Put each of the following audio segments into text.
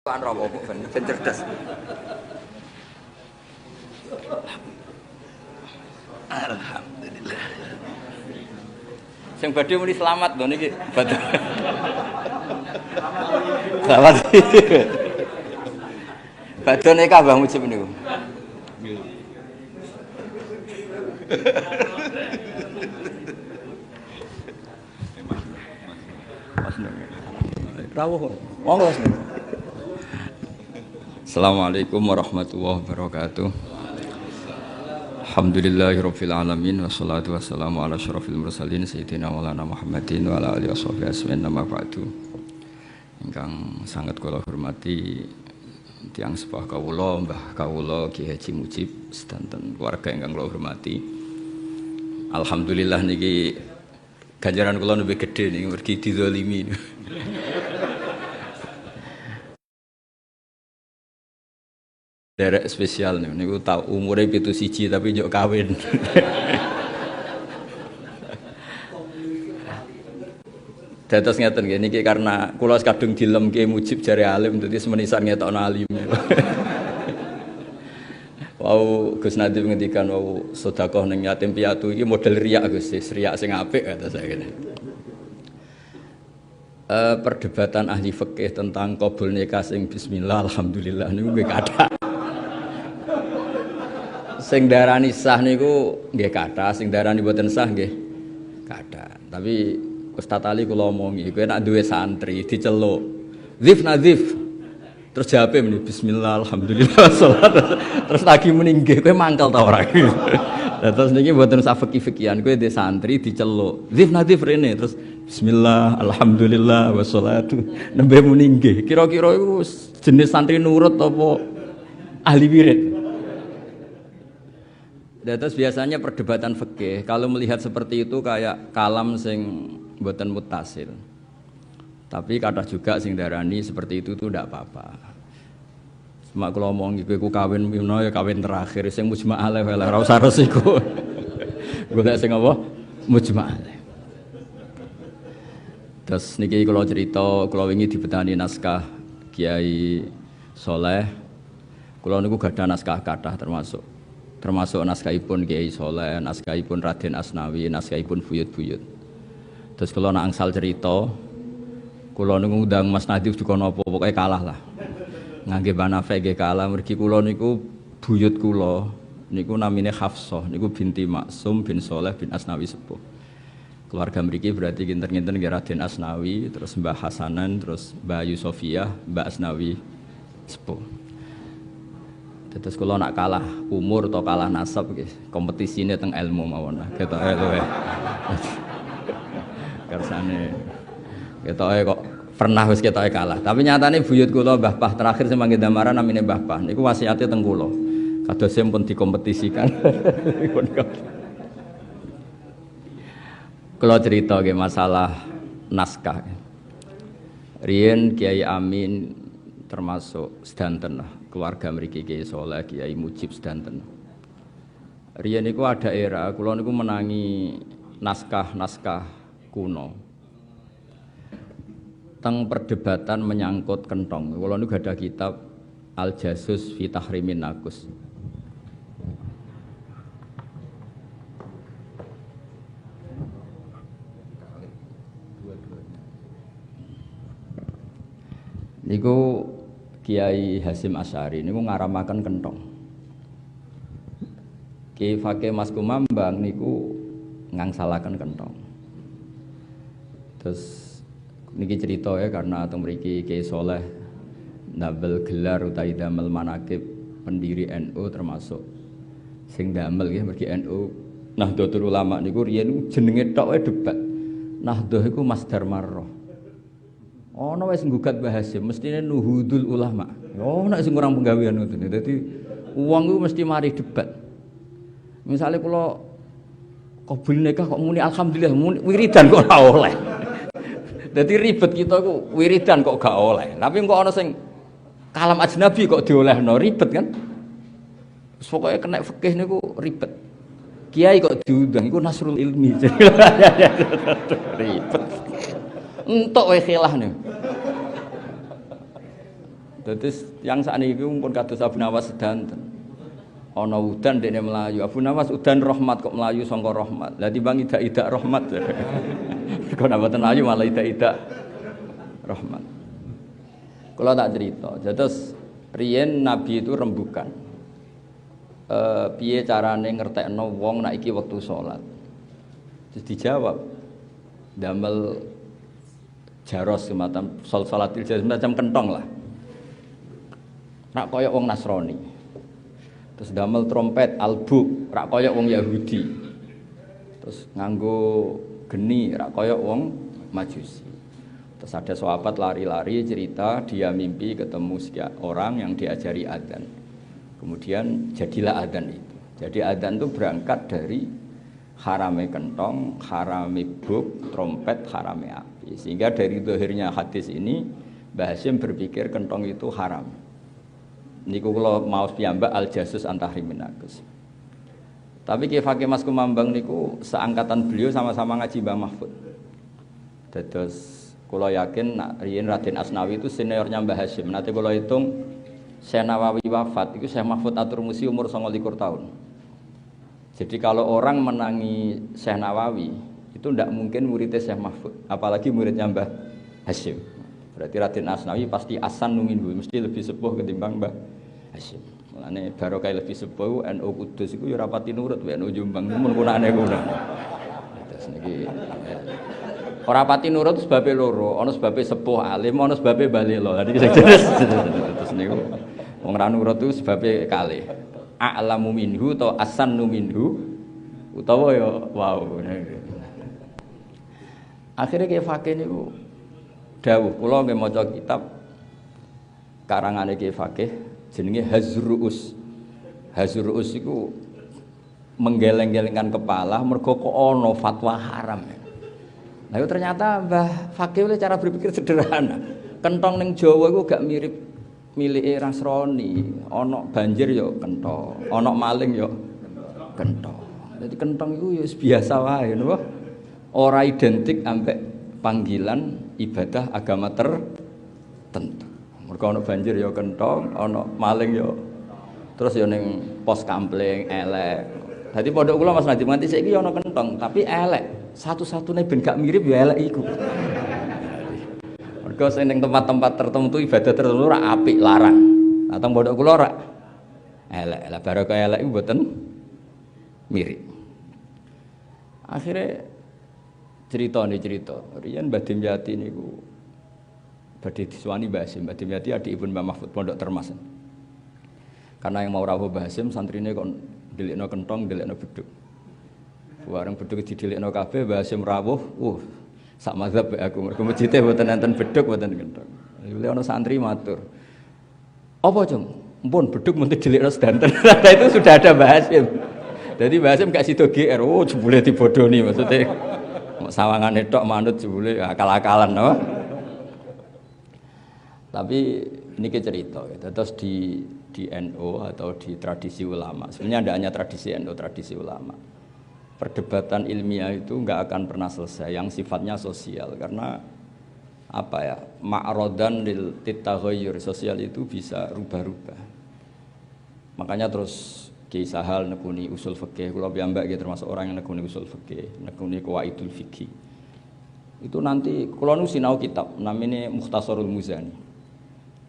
Kan rawo ben cerdas. Alhamdulillah. Sing badhe muni selamat lho niki. Badhe. Selamat. Badhe nek Mbah Mujib niku. Rawuh. Monggo. Assalamualaikum warahmatullahi wabarakatuh. Alhamdulillahirabbil alamin wassalatu wassalamu ala asyrofil mursalin sayyidina maulana Muhammadin wa ala alihi washabihi ajmain amma ba'du. Ingkang sangat kula hormati tiyang sepah kawula, Mbah kawula Ki Haji Mujib sedanten keluarga ingkang kula hormati. Alhamdulillah niki ganjaran kula nembe gedhe niki mergi dizalimi. Derek spesial nih, niku tahu umurnya pitu siji tapi njok kawin. Dados ngeten nggih niki karena kula kadung dilem Ki Mujib jare alim dadi semenisan ngetokno alim. Wau Gus Nadim ngendikan wau sedekah ning yatim piatu iki model riak Gus, riak sing apik kata saya ngene. Perdebatan ahli fikih tentang qabul nikah sing bismillah alhamdulillah niku nggih kathah. Sing darani sah niku nggih kathah, sing darani boten sah nggih kathah. Tapi Ustaz Ali kula omongi, kowe nek duwe santri diceluk, "Dzif nadzif." Terus jawabe muni bismillah alhamdulillah salat. Terus lagi muni nggih, kowe mangkel ta ora? Terus niki boten sak fikih-fikihan, kowe dhe santri diceluk, "Dzif nadzif rene." Terus bismillah alhamdulillah wassalatu. Nembe muni nggih. Kira-kira iku jenis santri nurut apa ahli wirid? Terus biasanya perdebatan fikih kalau melihat seperti itu kayak kalam sing mboten muttasil. Tapi kata juga sing darani seperti itu tuh ndak apa-apa. Semak kula omong iki kowe kawin mino ya kawin terakhir sing mujma' alaih wae ora usah resiko. Golek sing apa? Mujma' alaih. Terus niki kula cerita, kula wingi dibetani naskah Kiai Soleh. Kula niku gadah naskah kathah termasuk naskahipun Kiai Soleh, naskahipun Raden Asnawi, naskahipun buyut-buyut. Terus kalau nak angsal cerita, kalau niku ngundang Mas Nadif juga nopo pokoknya kalah lah. Ngangge Banafe nggih kalah, mergi kula niku buyut kula niku namine Hafsah, niku binti Maksum bin Soleh bin Asnawi sepuh. Keluarga mriki berarti kinten-kinten nggih Raden Asnawi, terus Mbah Hasanan, terus Mbah Yusofiyah, Mbah Asnawi sepuh. Terus kalau nak kalah umur atau kalah nasab kompetisine teng ilmu mawon lah ketoke luwe. Kersane ketoke kok pernah wis ketoke kalah. Tapi nyatane buyut kula Mbah Pah terakhir sing mangke damaran namine Mbah Pah niku wasiate teng kula. Kados pun dikompetisikan. Kula cerita nggih masalah naskah. Riyen Kiai Amin termasuk sedanten lah keluarga mriki Kiai Soleh, Kiai Mujib sedanten. Riyen niku ada era kula niku menangi naskah-naskah kuno. Teng perdebatan menyangkut kentong. Kula niku ada kitab Al-Jasus fi Tahrimin Nakus. Niku Kiai Hasyim Asy'ari niku ngaramaken kentong. Ki Fakih Mas Kumambang niku ngangsalaken kentong. Terus niki cerita ya karena teng mriki Kiai Soleh ndamel gelar utawi damel manaqib pendiri NU termasuk sing damel nggih mergi NU Nahdlatul Ulama niku riyen jenenge tok wae debat. Nahdhah iku masdar marrah. Ono wis nggugat Mbah Hasyim mestine nuhudul ulama. Nek sing kurang penggawean ngoten. Dadi wong ku mesti mari debat. Misale kula qabul nikah kok muni alhamdulillah muni wiridan kok ora oleh. Dadi ribet kita ku wiridan kok gak oleh. Tapi kok ana sing kalam ajnabi kok diolehno ribet kan. Wis pokoke kena fikih niku ribet. Kiai kok diundang iku nasrul ilmi. Ribet. Entuk wae khilaf niku. Dadi yang sakniki pun kados Abu Nawas sedanten. Ana udan dene melayu. Abu Nawas udan rahmat kok melayu sangka rahmat. Lah timbang idak-idak rahmat. Kok napa ten melayu malah idak-idak rahmat. Kula tak cerita. Terus riyen Nabi itu rembukan. Piye carane ngertekno wong nek iki wektu salat. Terus dijawab damel jaros semacam salatil jaros semacam kentong lah. Rak koyok wong Nasrani. Terus damel trompet albuk rak koyok wong Yahudi. Terus nganggo geni rak koyok wong Majusi. Terus ada sahabat lari-lari cerita dia mimpi ketemu sekian orang yang diajari adzan. Kemudian jadilah adzan itu. Jadi adzan itu berangkat dari harame kentong, harame buk, trompet, harame api. Sehingga dari zahirnya hadis ini Mbah Hasyim berpikir kentong itu haram. Niku kula maos piyambak al-jasus antahriminakus. Tapi Ki Fakih Mas Kumambang niku seangkatan beliau sama-sama ngaji Mbah Mahfud. Dados kula yakin riyen Raden Asnawi itu seniornya Mbah Hasyim. Nanti kula hitung Syekh Nawawi wafat itu Syekh Mahfud Atur Musi umur 29 tahun. Jadi kalau orang menangi Syekh Nawawi itu tidak mungkin muridnya Syekh Mahfud, apalagi muridnya Mbah Hasyim. Berarti Raden Asnawi pasti asan numinhu, mesti lebih sepuh ketimbang Mbah Hasyim. Mulane barokah lebih sepuh NU Kudus iku ya rapati nurut NU Jombang mun kunane ngono. Terus niki ora pati nurut sebabe loro, ana sebabe sepuh alim, ana sebabe balelo. Lah niki terus niku wong ra nurut itu sebabe kalih. A'lamu minhu atau asannu minhu utawa ya wow. Akhirnya Ki Fakih niku dawuh kula nggih maca kitab karangane Ki Fakih jenenge Hazruus. Hazruus iku menggeleng-gelengkan kepala mergo kok ana fatwa haram. Nah itu ternyata Mbah Fakih oleh cara berpikir sederhana. Kentong ning Jawa iku gak mirip milike Nasrani. Ana banjir ya kentong, ana maling ya kentong. Jadi kentong iku ya biasa wae napa? Ora identik ambek panggilan ibadah agama tertentu. Mergo ana banjir ya kentong, ana maling ya terus ya ning pos kampling elek. Dadi pondok kula Mas Najib nganti saiki ya ana kentong, tapi elek. Satu-satunya ben gak mirip ya elek iku. Mergo sing ning tempat-tempat tertentu ibadah tertentu ora apik larang. Nah teng pondok kula ora elek. Lah barokah elek iku mboten mirip. Akhirnya cerita riyen Mbah Dimyati niku badhe disuwani Mbah Hasyim. Mbah Dimyati adikipun Mbah Mahfud Pondok Termas. Karena yang mau rawuh Mbah Hasyim santrine kon ndelikno kentong, ndelikno beduk. Wareng beduk didelikno kabeh Mbah Hasyim rawuh, sak mazhab aku mergo masjide mboten enten beduk mboten kentong. Lha ana santri matur. Apa, Cung? Mpun beduk mun didelikno sedanten. Nah itu sudah ada Mbah Hasyim. Jadi Mbah Hasyim gak sida GR, jebule dibodoni maksudnya. Sawangane tok manut jebule akal-akalan no? Tapi ini cerita gitu. Terus di NU atau di tradisi ulama. Sebenarnya tidak hanya tradisi NU, tradisi ulama. Perdebatan ilmiah itu enggak akan pernah selesai yang sifatnya sosial karena apa ya? Ma'rodan lil titaghayyur, sosial itu bisa rubah-rubah. Makanya terus Ki Sahal nekuni usul fikih, kula piyambak nggih termasuk orang yang nekuni usul fikih, nekuni qawaidul fikih. Itu nanti kula nu sinau kitab namanya Mukhtasarul Muzani.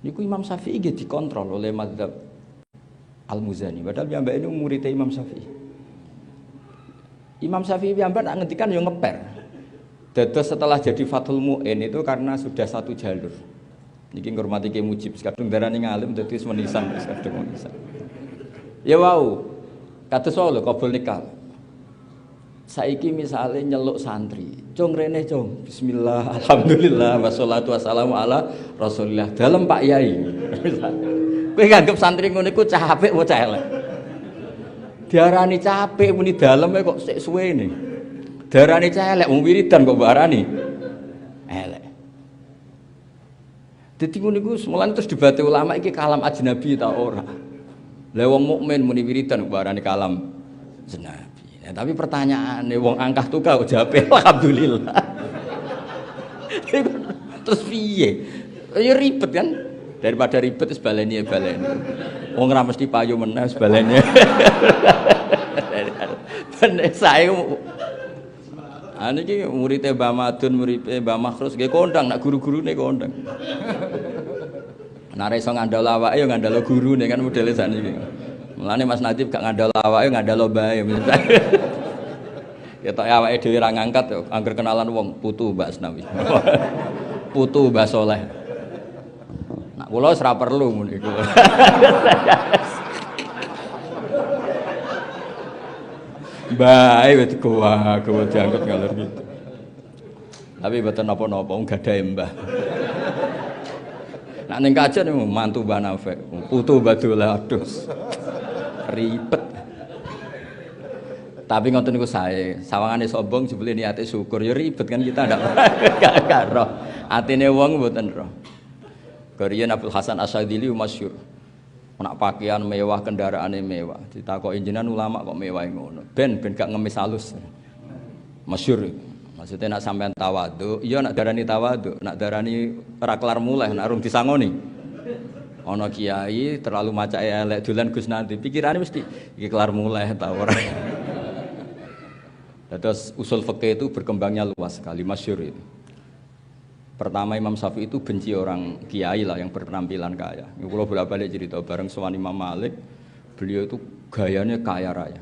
Niku Imam Syafi'i nggih dikontrol oleh mazhab Al-Muzani. Padahal piyambak ini muridnya Imam Syafi'i. Imam Syafi'i piyambak nak ngendikan yo ngeper. Dados setelah jadi Fathul Mu'in itu karena sudah satu jalur. Niki ngurmati Ki Mujib, kadung darani ngalim dadi menisan, kadung menisan. Ya wau, kados wae lho kabul nikah. Saiki misale nyeluk santri, cung rene cung, bismillah, alhamdulillah, wassalatu wassalamu ala rasulillah. Dalem Pak Yai. Kowe nganggep santri ngono iku cah apik apa cah elek? Diarani cah apik muni daleme kok sik suwene. Diarani cah elek wong wiridan kok mbok arani elek. Dadi ngono iku semulane terus dibate ulama iki kalam ajnabi ta ora. Lah wong mukmin muni wiridan kok arane kalam ajnabi. Nah, tapi pertanyaane wong angkah tukang kok jawabe alhamdulillah. Terus piye? Ya ribet kan? Daripada ribet wis baleni. Wong ora mesti payu meneh wis baleni. Ben sae niki muridé Mbah Madun, muridé Mbah Makhrus nggih kondang nak guru-gurune kondang. Nek iso ngandel awake ya ngandel gurune kan modele sakniki. Mulane Mas Nadib gak ngandel awake ngandel mbae. Ketok awake dhewe ra ngangkat yo angger kenalan wong putu Mbak Asnawi. Putu Mbah Soleh. Nak kula wis ra perlu ngono iku. Bae wis gowa diangkut ngalor gitu. Tapi mboten napa-napa wong gadahe Mbah. Nak ning kajen mantu Mbah Nafek, putu Mbah Dolah aduh. Ribet. Tapi ngoten niku sae, sawangane sombong jebule niate syukur ya ribet kan kita ndak roh. Atine wong mboten roh. Kariyen Abdul Hasan Asyadzili masyhur. Nak pakaian mewah, kendaraane mewah. Ditakoki jenengan ulama kok mewah ngono. Ben gak ngemis halus. Masyhur. Maksudnya nak sampean tawadhu, iya nak darani tawadhu, nak darani ora kelar muleh, nak urung disangoni. Ana kiai terlalu macake elek dolan Gus Nandi, pikirane mesti iki kelar muleh ta ora. Terus usul fikih itu berkembangnya luas sekali, masyhur itu. Pertama Imam Syafi'i itu benci orang kiai lah yang berpenampilan kaya. Kalau bolak-balik cerita bareng sowan Imam Malik, beliau itu gayanya kaya raya.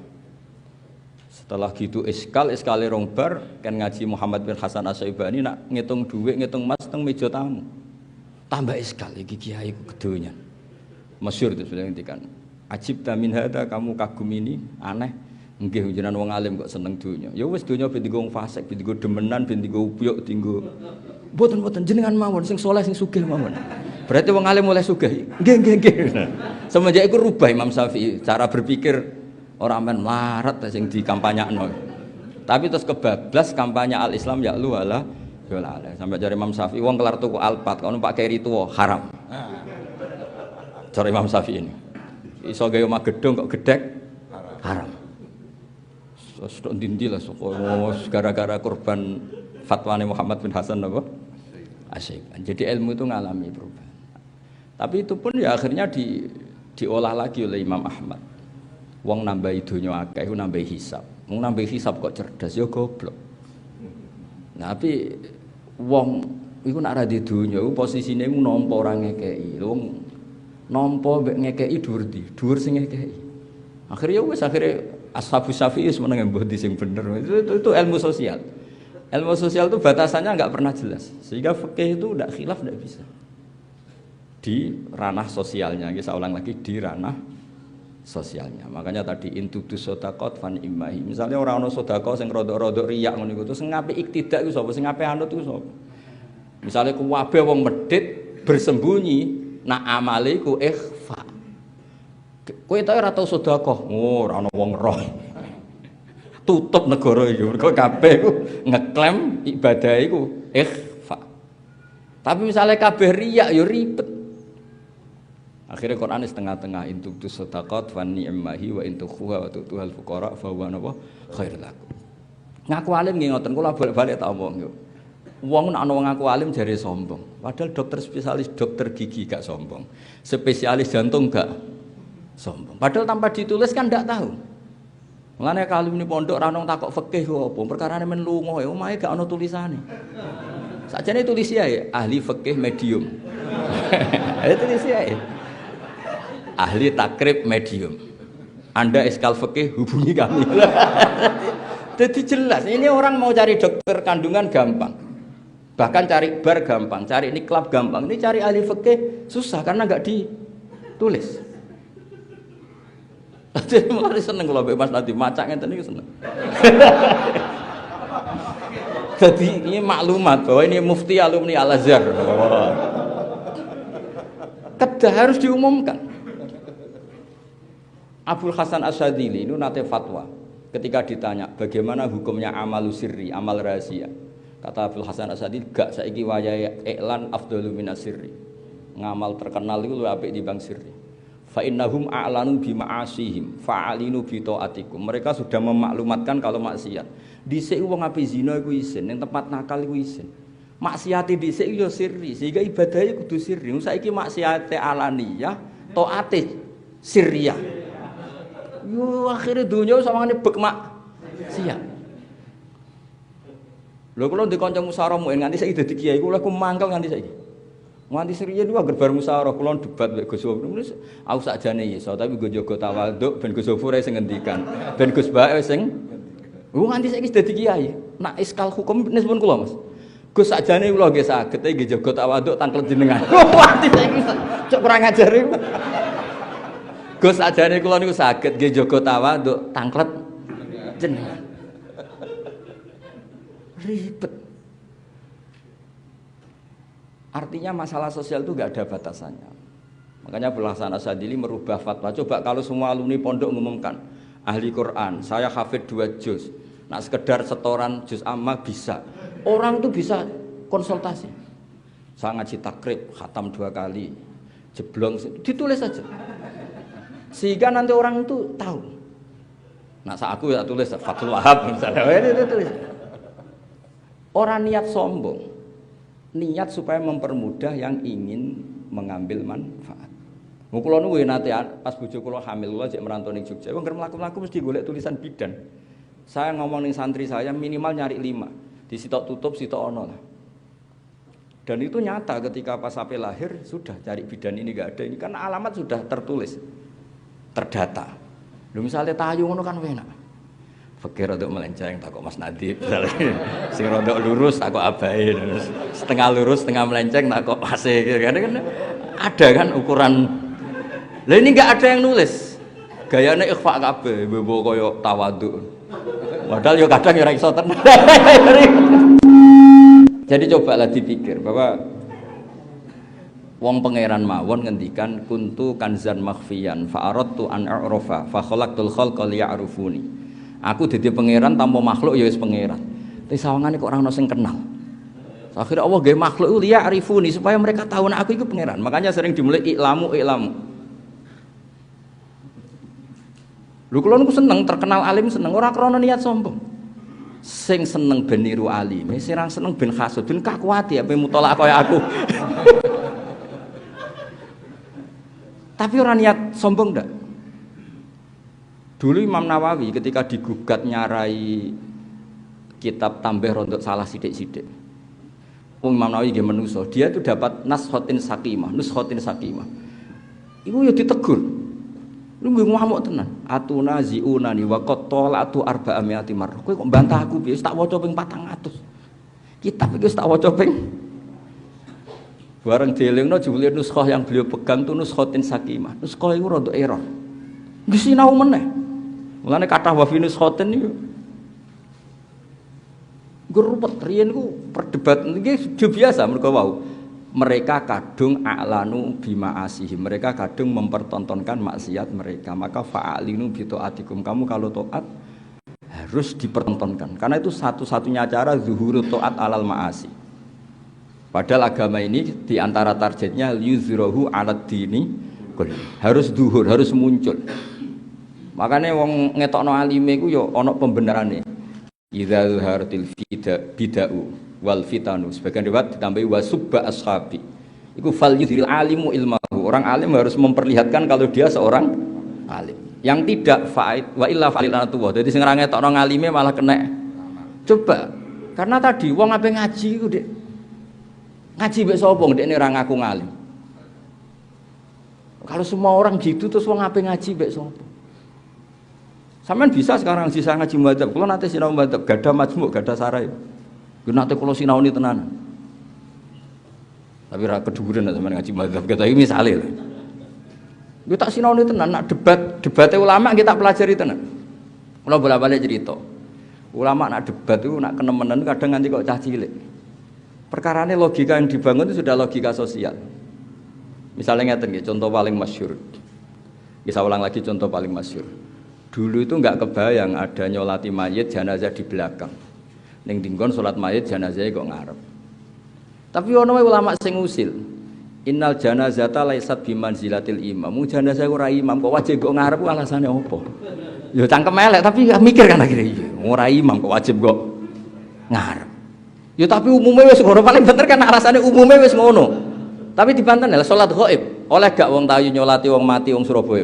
Setelah gitu iskale rong bar kan ngaji Muhammad bin Hasan Asy-Syaibani nak ngitung duit, ngitung mas teng meja tamu. Tambah iskal iki kiai ku kedonyan. Masyhur itu sudah ngendikan. Ajib ta min hada, kamu kagum ini aneh. Nggih jenengan wong alim kok seneng donya. Ya wis donya ben dienggo wong fasik, ben dienggo demenan, ben dienggo upyuk, dienggo mboten jenengan mawon sing saleh sing sugih mawon. Berarti wong alim oleh sugih. Nggih. Semenjak iku rubah Imam Syafi'i cara berpikir ora men melarat sing dikampanyakno. Tapi terus kebablas kampanye al-Islam ya lu ala sampai jare Imam Syafi'i wong kelar tuku Alphard kok numpak keri tuwa haram. Cara Imam Syafi'i ini. Iso gawe omah gedung kok gedhek haram. Sedok ndi lah gara-gara korban fatwane Muhammad bin Hasan apa? Asy-Syaibani. Jadi ilmu itu ngalami perubahan. Tapi itu pun ya akhirnya diolah lagi oleh Imam Ahmad. Wong nambahi donya akeh iku nambahi hisab. Wong nambahi hisab kok cerdas ya goblok. Nah, tapi wong iku nek ra di donya iku posisine mu nampa ora ngekeki. Wong nampa mbek ngekeki dhuwur ndi? Dhuwur sing ngekeki. Akhirnya Ashabus Syafi'i semeneng mbah di sing bener. Itu ilmu sosial. Ilmu sosial itu batasannya enggak pernah jelas. Sehingga fikih itu enggak khilaf enggak bisa. Di ranah sosialnya, saya ulang lagi di ranah sosialnya. Makanya tadi intudu sodakot fan imahi. Misalnya orang ono sodako sing rodok-rodok riak ngono iku, sing ngape iktidak iku sapa? Sing ngape anut iku sapa? Misalnya kuwabe wong medhit bersembunyi, nak amale iku ikhfa. Kowe ta ora tau sedekah. Oh, ora ana wong roh. Tutup negara iki. Mergo kabeh iku ngeklaim ibadah iku ikhfa. Tapi misalnya kabeh riya ya ribet. Akhirnya Quran setengah-tengah intuk tu sedekah fa ni'mahi wa intukhuha wa tu'tuhal fuqara fa huwa khairul lakum. Ngaku alim nggih ngoten kula bolak-balik tak omong yo. Wong nek ana wong ngaku alim jare sombong. Padahal dokter spesialis dokter gigi gak sombong. Spesialis jantung gak sombong. Padahal tanpa ditulis kan ndak tahu. Mulane kalau ini pondok ra nang takok fikih ku apa? Perkarane men lunga ya omahe gak ana tulisane. Sakjane tulis ya ahli fikih medium. Itu tulis ya. Ahli takrib medium. Anda iskal fikih hubungi kami. Jadi jelas ini orang mau cari dokter kandungan gampang. Bahkan cari bar gampang, cari niklab gampang. Ini cari ahli fikih susah karena enggak ditulis. Jadi mulai seneng kalau bebas nanti macak ngeten niku seneng. Jadi ini maklumat bahwa ini mufti alumni Al-Azhar. Kedah harus diumumkan. Abdul Hasan Asy-Syaadzili itu nate fatwa ketika ditanya bagaimana hukumnya amalu sirri, amal rahasia. Kata Abdul Hasan Asy-Syaadzili, gak saiki wayahe iklan afdalu minas sirri. Ngamal terkenal itu luwih apik dibanding sirri. Fa innahum a'lanu bi ma'asihim fa'alinu bi taatikum. Mereka sudah memaklumatkan kalau maksiat. Dhisik wong ape zina iku isin, ning tempat nakal iku isin. Maksiate dhisik yo sirri, sehingga ibadahnya kudu sirri. Saiki maksiate alaniyah, taate sirriyah. Yo akhire donya sawangane bek maksiat. Lho kula ndek kanca musyawarah nganti saiki dadi kiai kula ku mangkel nganti saiki. Nganti siriyen niku anggere bar musyawarah kula debat mek Gus Wofur. Aku sakjane iso tapi nggo jaga tawaduk ben Gus Wofur sing ngendikan. Ben Gus Bae sing nganti saiki dadi kiai. Nak iskal hukum nispun kula Mas. Gus sakjane kula nggih saged iki nggih jaga tawaduk tangklet jenengan. Nganti saiki cok kurang ajar iki. Gus sakjane kula niku saged nggih jaga tawaduk tangklet jenengan. Ribet. Artinya masalah sosial itu nggak ada batasannya. Makanya Hasan Asyadzili merubah fatwa. Coba kalau semua alumni pondok mengumumkan ahli Quran, saya hafid 2 juz. Nah sekedar setoran juz amma bisa. Orang itu bisa konsultasi. Saya ngaji takrib, khatam 2 kali, jeblong, ditulis saja. Sehingga nanti orang itu tahu. Nah saat aku ya tulis Fathul Wahab misalnya, itu tulis. Orang niat sombong, niat supaya mempermudah yang ingin mengambil manfaat. Kula nu nate pas bojo kula hamil kula jek merantau ning Jogja. Wong ngerem mlaku-mlaku mesti golek tulisan bidan. Saya ngomong ning santri saya minimal nyari 5. Di sitok tutup sitok ono lah. Dan itu nyata ketika pas sampai lahir sudah cari bidan ini enggak ada. Ini kan alamat sudah tertulis. Terdata. Lho misalnya tayu ngono kan enak. Fakir untuk melenceng takut Mas Nadib sing rodok lurus takut abai setengah lurus setengah melenceng takut masih kan ada kan ukuran lah ini nggak ada yang nulis gayanya ikhfa kabeh bebo koyo tawadhu padahal yo kadang ora iso tenan. Jadi cobalah dipikir bahwa wong pangeran mawon ngendikan kuntu kanzan makhfiyan fa aradtu an a'rafa fa khalaqtul khalqa liya'rufuni. Aku dadi pangeran tanpa makhluk ya wis pangeran. Tapi sawangane kok ora ono sing kenal. Akhirnya Allah gawe makhluk itu liya'rifuni supaya mereka tahu nek aku iku pangeran. Makanya sering dimulai iklamu. Lho kula niku seneng terkenal alim seneng ora krana niat sombong. Sing seneng ben niru alim, sing seneng ben hasud, ben kakuati ape mutolak kaya aku. Tapi orang niat sombong ndak. Dulu Imam Nawawi ketika digugat nyarai kitab tambah rontok salah sidik-sidik. Imam Nawawi nggih menuso, dia itu dapat nuskhotin sakimah. Iku ya ditegur. Lu nggih ngamuk tenan. Atuna ziunani wa qad talatu arba'amiati marrah. Kowe kok bantah aku piye? Tak waca ping 400. Kitab iki tak waca ping bareng dielingno jebule nuskhoh yang beliau pegang itu nuskhotin sakimah. Nuskhoh iku rada error. Nggih sinau meneh. Mulane kathah wa fi nuskhotin niku. Gerupet riyen ku perdebat iki biasa mergo wau. Mereka kadung a'lanu bima asihim. Mereka kadung mempertontonkan maksiat mereka. Maka fa'alinu bi taatikum. Kamu kalau taat harus dipertontonkan. Karena itu satu-satunya cara zuhuru taat alal ma'asi. Padahal agama ini diantara targetnya yuzrohu alad dini harus duhur, harus muncul. Makanya wong ngetokno alime iku ya ana pembenarane. Idza zuharatil bid'u wal fitanu. Sebagian riwayat ditambahi wasubba ashabi. Iku fal yudhiril alimu ilmahu. Orang alim harus memperlihatkan kalau dia seorang alim. Yang tidak faid wa illa fa'ilatu wa. Dadi sing ora ngetokno ngalime malah kena. Coba. Karena tadi wong ape ngaji iku Dik. Ngaji mbek sapa ndekne ora ngaku ngalim. Kalau semua orang gitu terus wong ape ngaji mbek sapa? Sampeyan bisa sekarang sisa ngaji madzhab. Kula nate sinau madzhab, gadah majmuk, gadah sarai. Yo nate kula sinauni tenan. Tapi ra keduren sampeyan ngaji madzhab. Kata iki misale lho. Yo tak sinauni tenan nak debate ulama kita pelajari tenan. Kula bola-balik cerita. Ulama nak debat itu nak kenemenan kadang nganti kok cah cilik. Perkarane logika yang dibangun itu sudah logika sosial. Misalnya ngeten nggih, contoh paling masyhur. Bisa ulang lagi contoh paling masyhur. Dulu itu enggak kebayang ada nyolati mayit jenazah di belakang. Ning dinggon salat mayit jenazahnya kok ngarep. Tapi ono ulama sing usil. Innal janazata laisat bimanzilatil imam. Jenazah ora imam kok wajib kok ngarep alasane opo? Ya cangkem elek tapi mikir kan akhirnya iya. Ora imam kok wajib kok ngarep. Ya tapi umumnya wis ngono, paling bener kan alasannya umumnya wis ngono. Tapi dibanten lah salat ghaib. Oleh gak wong tayu nyolati wong mati wong Surabaya?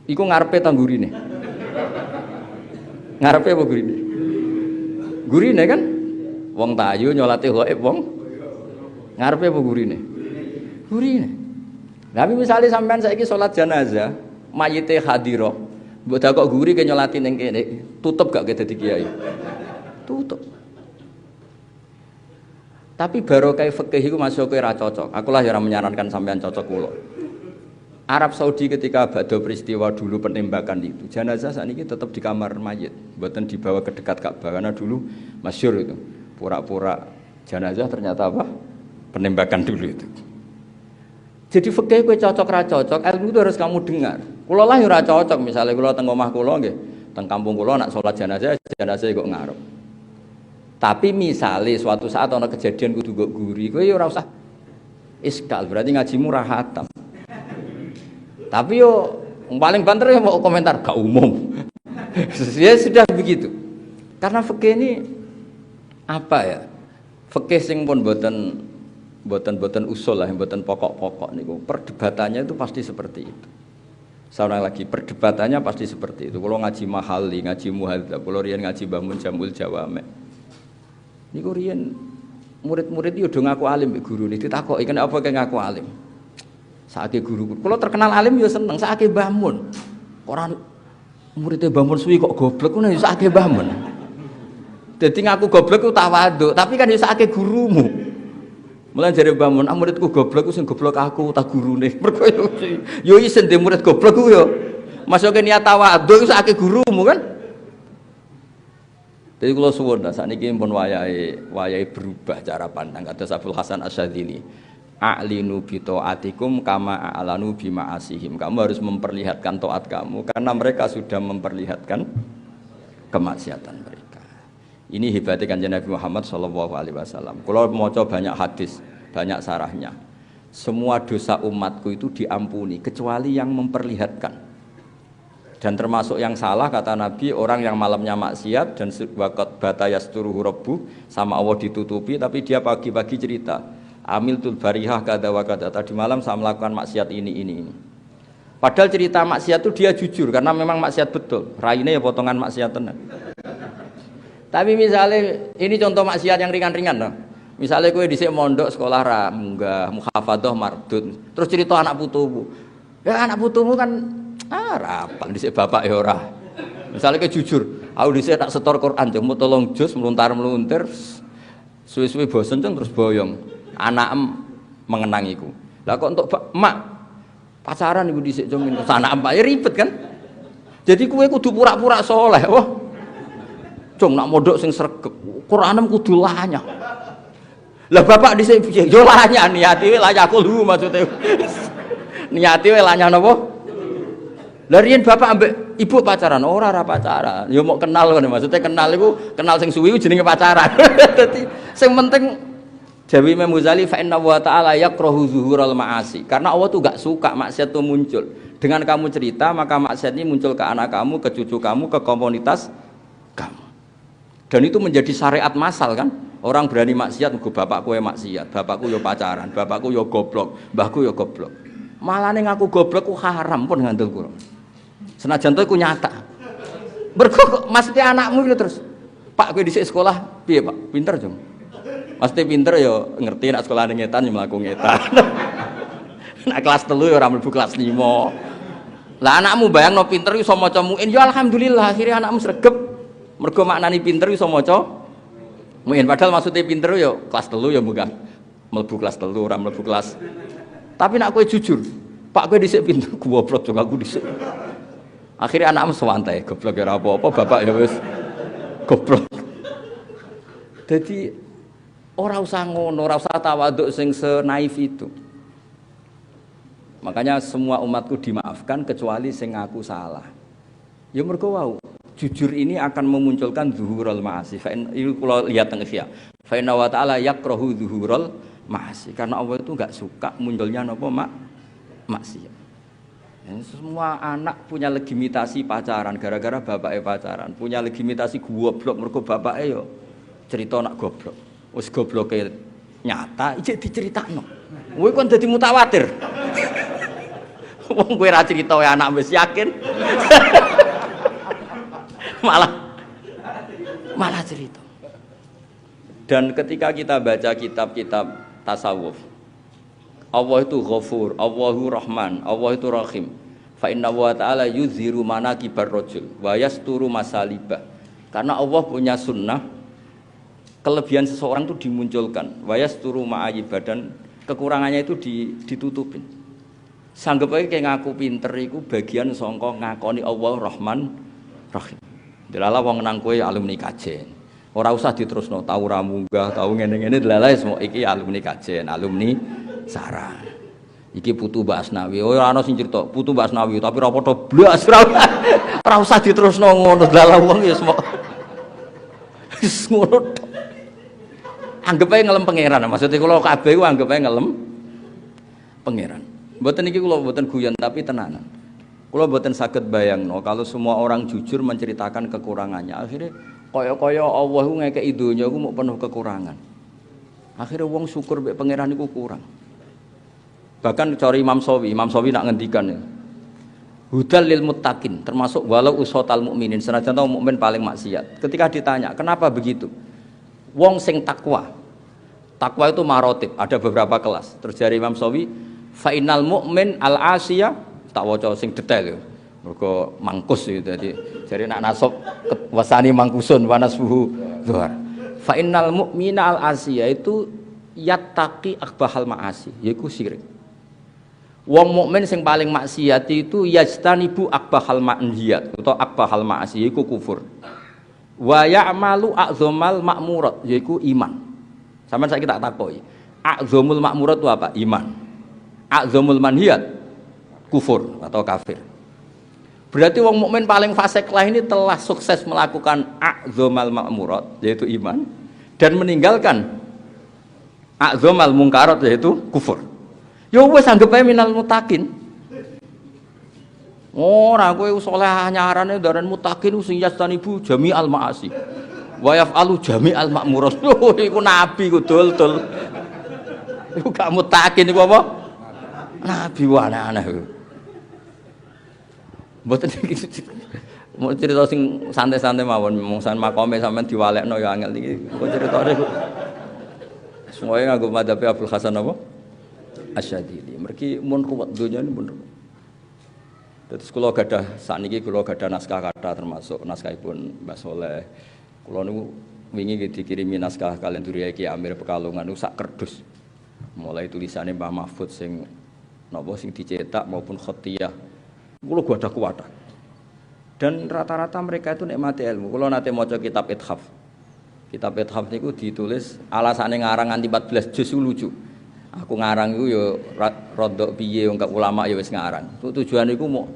Iku ngarepe ta gurine? Ngarepe apa gurine? Gurine kan wong tayu nyolati ghaib wong ngarepe apa gurine? Gurine. Tapi misalnya sampean saiki salat jenazah, mayite hadirah, mbok dakok guri ke nyolati ning kene, tutup gak ke dadi kiai? Tutup. Tapi barokah fikih iku masuk ora cocok. Aku lah ora menyarankan sampean cocok kula. Arab Saudi ketika badhe peristiwa dulu penembakan itu, jenazah sakniki tetap di kamar mayit, mboten dibawa ke dekat Ka'bah karena dulu masyhur itu. Pura-pura jenazah ternyata apa? Penembakan dulu itu. Jadi fikih kowe cocok ra cocok, ilmu itu harus kamu dengar. Kula lah ora cocok, misalnya kula teng omah kula nggih, teng kampung kula nak salat jenazah kok ngarep. Tapi misalnya suatu saat ada kejadian kudu nggo guri, kowe ya ora usah iskal, berarti ngajimu ra hatam. Tapi yo paling banter ya mau komentar gak umum. Ya sudah begitu. Karena fikih ini apa ya? Fikih sing pun boten usul lah, boten pokok-pokok niku. Perdebatannya itu pasti seperti itu. Seorang lagi perdebatannya pasti seperti itu. Kalau ngaji mahali, ngaji muhadzab, kalau riyen ngaji Bangun Jamul Jawame. Niku riyen murid-murid yo do ngaku alim mbek gurune ditakoki kene apa kene ngaku alim. Saiki guru kula terkenal alim yo seneng saiki Mbah Mun. Ora muridé Mbah Mun suwi kok goblok ngono yo saiki Mbah Mun. Dadi ngaku goblok ku tawadhu, tapi kan yo saiki gurumu. Mulane jare Mbah Mun, muridku goblok ku sing goblok aku ta gurune. Mergo yo isen de murid goblok ku yo. Masuke niat tawadhu ku saiki gurumu kan. Jadi kalau suwun lah, saat ini pun wayai berubah cara pandang. Kata Abul Hasan Asyadzili, a'linu bi ta'atikum kama a'lanu bi ma'asihim. Kamu harus memperlihatkan taat kamu karena mereka sudah memperlihatkan kemaksiatan mereka. Ini hebatnya Kanjeng Nabi Muhammad SAW. Kalau mau coba banyak hadis, banyak sarahnya. Semua dosa umatku itu diampuni kecuali yang memperlihatkan. Dan termasuk yang salah kata Nabi, orang yang malamnya maksiat dan waqat batayasturuhu rabbuh, sama Allah ditutupi, tapi dia pagi-pagi cerita, amiltul barihah kada wa kada, tadi malam saya melakukan maksiat ini. Padahal cerita maksiat itu dia jujur karena memang maksiat betul. Raine ya potongan maksiat tenan. Tapi misalnya ini contoh maksiat yang ringan-ringan loh. Misalnya kowe dhisik mondok sekolah ra munggah muhafadzah mardud, terus cerita anak putumu. Ya anak putumu kan rapal dhisik bapak ya ora. Misale ke jujur, aku dhisik tak setor Quran cuma tolong juz meluntar-meluntir suwe-suwe bosen terus boyong. Anak mengenang iku. Lah kok untuk emak pacaran iku dhisik cung anak emak ya ribet kan. Jadi kowe kudu pura-pura soleh. Wah. Cung nak mondok sing sregep, Quranem kudu lanyah. Lah bapak dhisik yo lanyah niati wae layakul maksude. Niati wae lanyah napa? Larian bapak ambek ibu pacaran, ora pacaran. Ya mau kenal kan maksudnya kenal itu kenal sing suwi jenenge pacaran. Dadi sing penting Jawi Imam Ghazali fa inna wa ta'ala yakrahu zuhural ma'asi. Karena Allah tuh gak suka maksiat itu muncul. Dengan kamu cerita maka maksiat ini muncul ke anak kamu, ke cucu kamu, ke komunitas kamu. Dan itu menjadi syariat massal kan. Orang berani maksiat nggo bapakku ya maksiat, bapakku yo pacaran, bapakku yo goblok, mbahku yo goblok. Malah ning aku goblok ku haram pun ngandel kula. Senajan to iku nyata. Mergo maksudnya anakmu itu terus. Pak kowe dhisik sekolah piye, Pak? Pinter, Jung. Mesti pinter ya ngerti nek sekolah ning ngetan ya mlaku ngetan. Nek kelas 3 ya ora mlebu kelas 5. Lah anakmu bayangno pinter iso maca muin ya alhamdulillah akhirnya anakmu sregep. Mergo maknani pinter iso maca muin padahal maksudnya pinter ya kelas 3 ya munggah mlebu kelas 3 ora mlebu kelas. Tapi nek kowe jujur, Pak kowe dhisik pinter goblok Jung aku dhisik. Akhirnya anakmu sewantai, goblok ya apa-apa, bapak ya wis goblok. Jadi orang usah ngono, ora usah tawaduk sing senaif itu. Makanya semua umatku dimaafkan kecuali sing ngaku salah. Ya mergo wau, jujur ini akan memunculkan zuhurul ma'asi. Itu kalau lihat teng Ihya. Fa inna wa ta'ala yakrahu zuhurul ma'asi. Karena Allah itu enggak suka munculnya napa maksiat. Semua anak punya legitimasi pacaran gara-gara bapaknya pacaran, punya legitimasi goblok mergo bapaknya yo cerita nak goblok. Wis gobloke nyata ijek diceritakno. Kowe kon dadi mutawatir. Wong kowe ra cerita wae anak wis yakin. malah cerita. Dan ketika kita baca kitab-kitab tasawuf, Allah itu Ghafur, Allahu Rahman, Allah itu Rahim. Fa inna wa ta'ala yuzhiru manaqibar rajul wa yasturu masalibah. Karena Allah punya sunnah kelebihan seseorang itu dimunculkan, wa yasturu ma'ayibah, dan kekurangannya itu ditutupin. Sanggep ae kayak ngaku pinter iku bagian sangka ngakoni Allah Rahman Rahim. Delala wong nang kowe alumni kajen. Ora usah diterusno tau ra munggah, tau ngene-ngene delala semua iki alumni kajen, alumni sarang. Iki putu Mbak Asnawi. Oh ora ana sing crita putu Mbak Asnawi, tapi ora padha blas ora usah diterusno ngono delala wong ya semua. Wis ngono. Anggap ae ngelem pangeran. Maksudnya kula kabeh ku anggap ae ngelem pangeran. Mboten iki kula mboten guyon tapi tenanan. Kula mboten saged bayangno kalau semua orang jujur menceritakan kekurangannya. Akhirnya kaya-kaya Allah ku ngekeki donya ku mung penuh kekurangan. Akhirnya wong syukur mbek pangeran iku kurang. Bahkan cari Imam Sawi nak ngendikan ya. Hudal lil muttaqin, termasuk walau usotal mukminin, senajan tau mukmin paling maksiat. Ketika ditanya, "Kenapa begitu?" Wong sing takwa. Takwa itu marotib, ada beberapa kelas. Terus dari Imam Sawi, fa innal mu'min al-asiyah, tak waca sing detail ya. Mergo mangkus itu tadi. Jadi nak nasab wasani mangkusun wa nasbuhu zuhar. Fa innal mu'mina al-asiyah itu yattaqi akbahal ma'asi, yaiku syirik. Wong mukmin sing paling maksiat itu yajtanibu akbahal ma'niyat atau akbahal ma'asi, yaiku kufur. Wa ya'malu a'dzamal ma'murat, yaiku iman. Sampeyan saiki tak takoki. A'dzamul ma'murat itu apa? Iman. A'dzamul manhiyat kufur atau kafir. Berarti wong mukmin paling fasik lah ini telah sukses melakukan a'dzamal ma'murat yaitu iman dan meninggalkan a'dzamal mungkarat yaitu kufur. Ya wis anggap ae minal mutakin. Ora kowe saleh nyarane daran mutakin sing yastanibu jami'al ma'asi. Wa yaf'alu jami'al ma'murat. Iku nabi ku dul-dul. Iku gak mutakin iku apa? Nabi aneh-aneh. Mboten iki. Mau cerita sing santai-santai mawon, mungsan makome sampean diwalekno ya angel iki. Kok ceritane kok semuanya nganggo madzhab Abdul Hasan apa? Asyadili. Mergi mun ruwet donya ini mun ruwet. Terus kula gadah sakniki kula gadah naskah kathah termasuk naskahipun Mbah Soleh. Kula niku wingi dikirimi naskah kalian Duriya Ki Amir Pekalongan niku sak kerdus. Mulai tulisannya Mbah Mahfud sing napa sing dicetak maupun khatiyah. Kula gadah kuwatah. Dan rata-rata mereka itu nikmati ilmu. Kula nate maca kitab Ithaf. Kitab Ithaf niku ditulis alasane ngarang nganti 14 juz lucu. Aku ngarang iku ya rodok piye wong ulama ya wis ngarang. Tujuan iku mau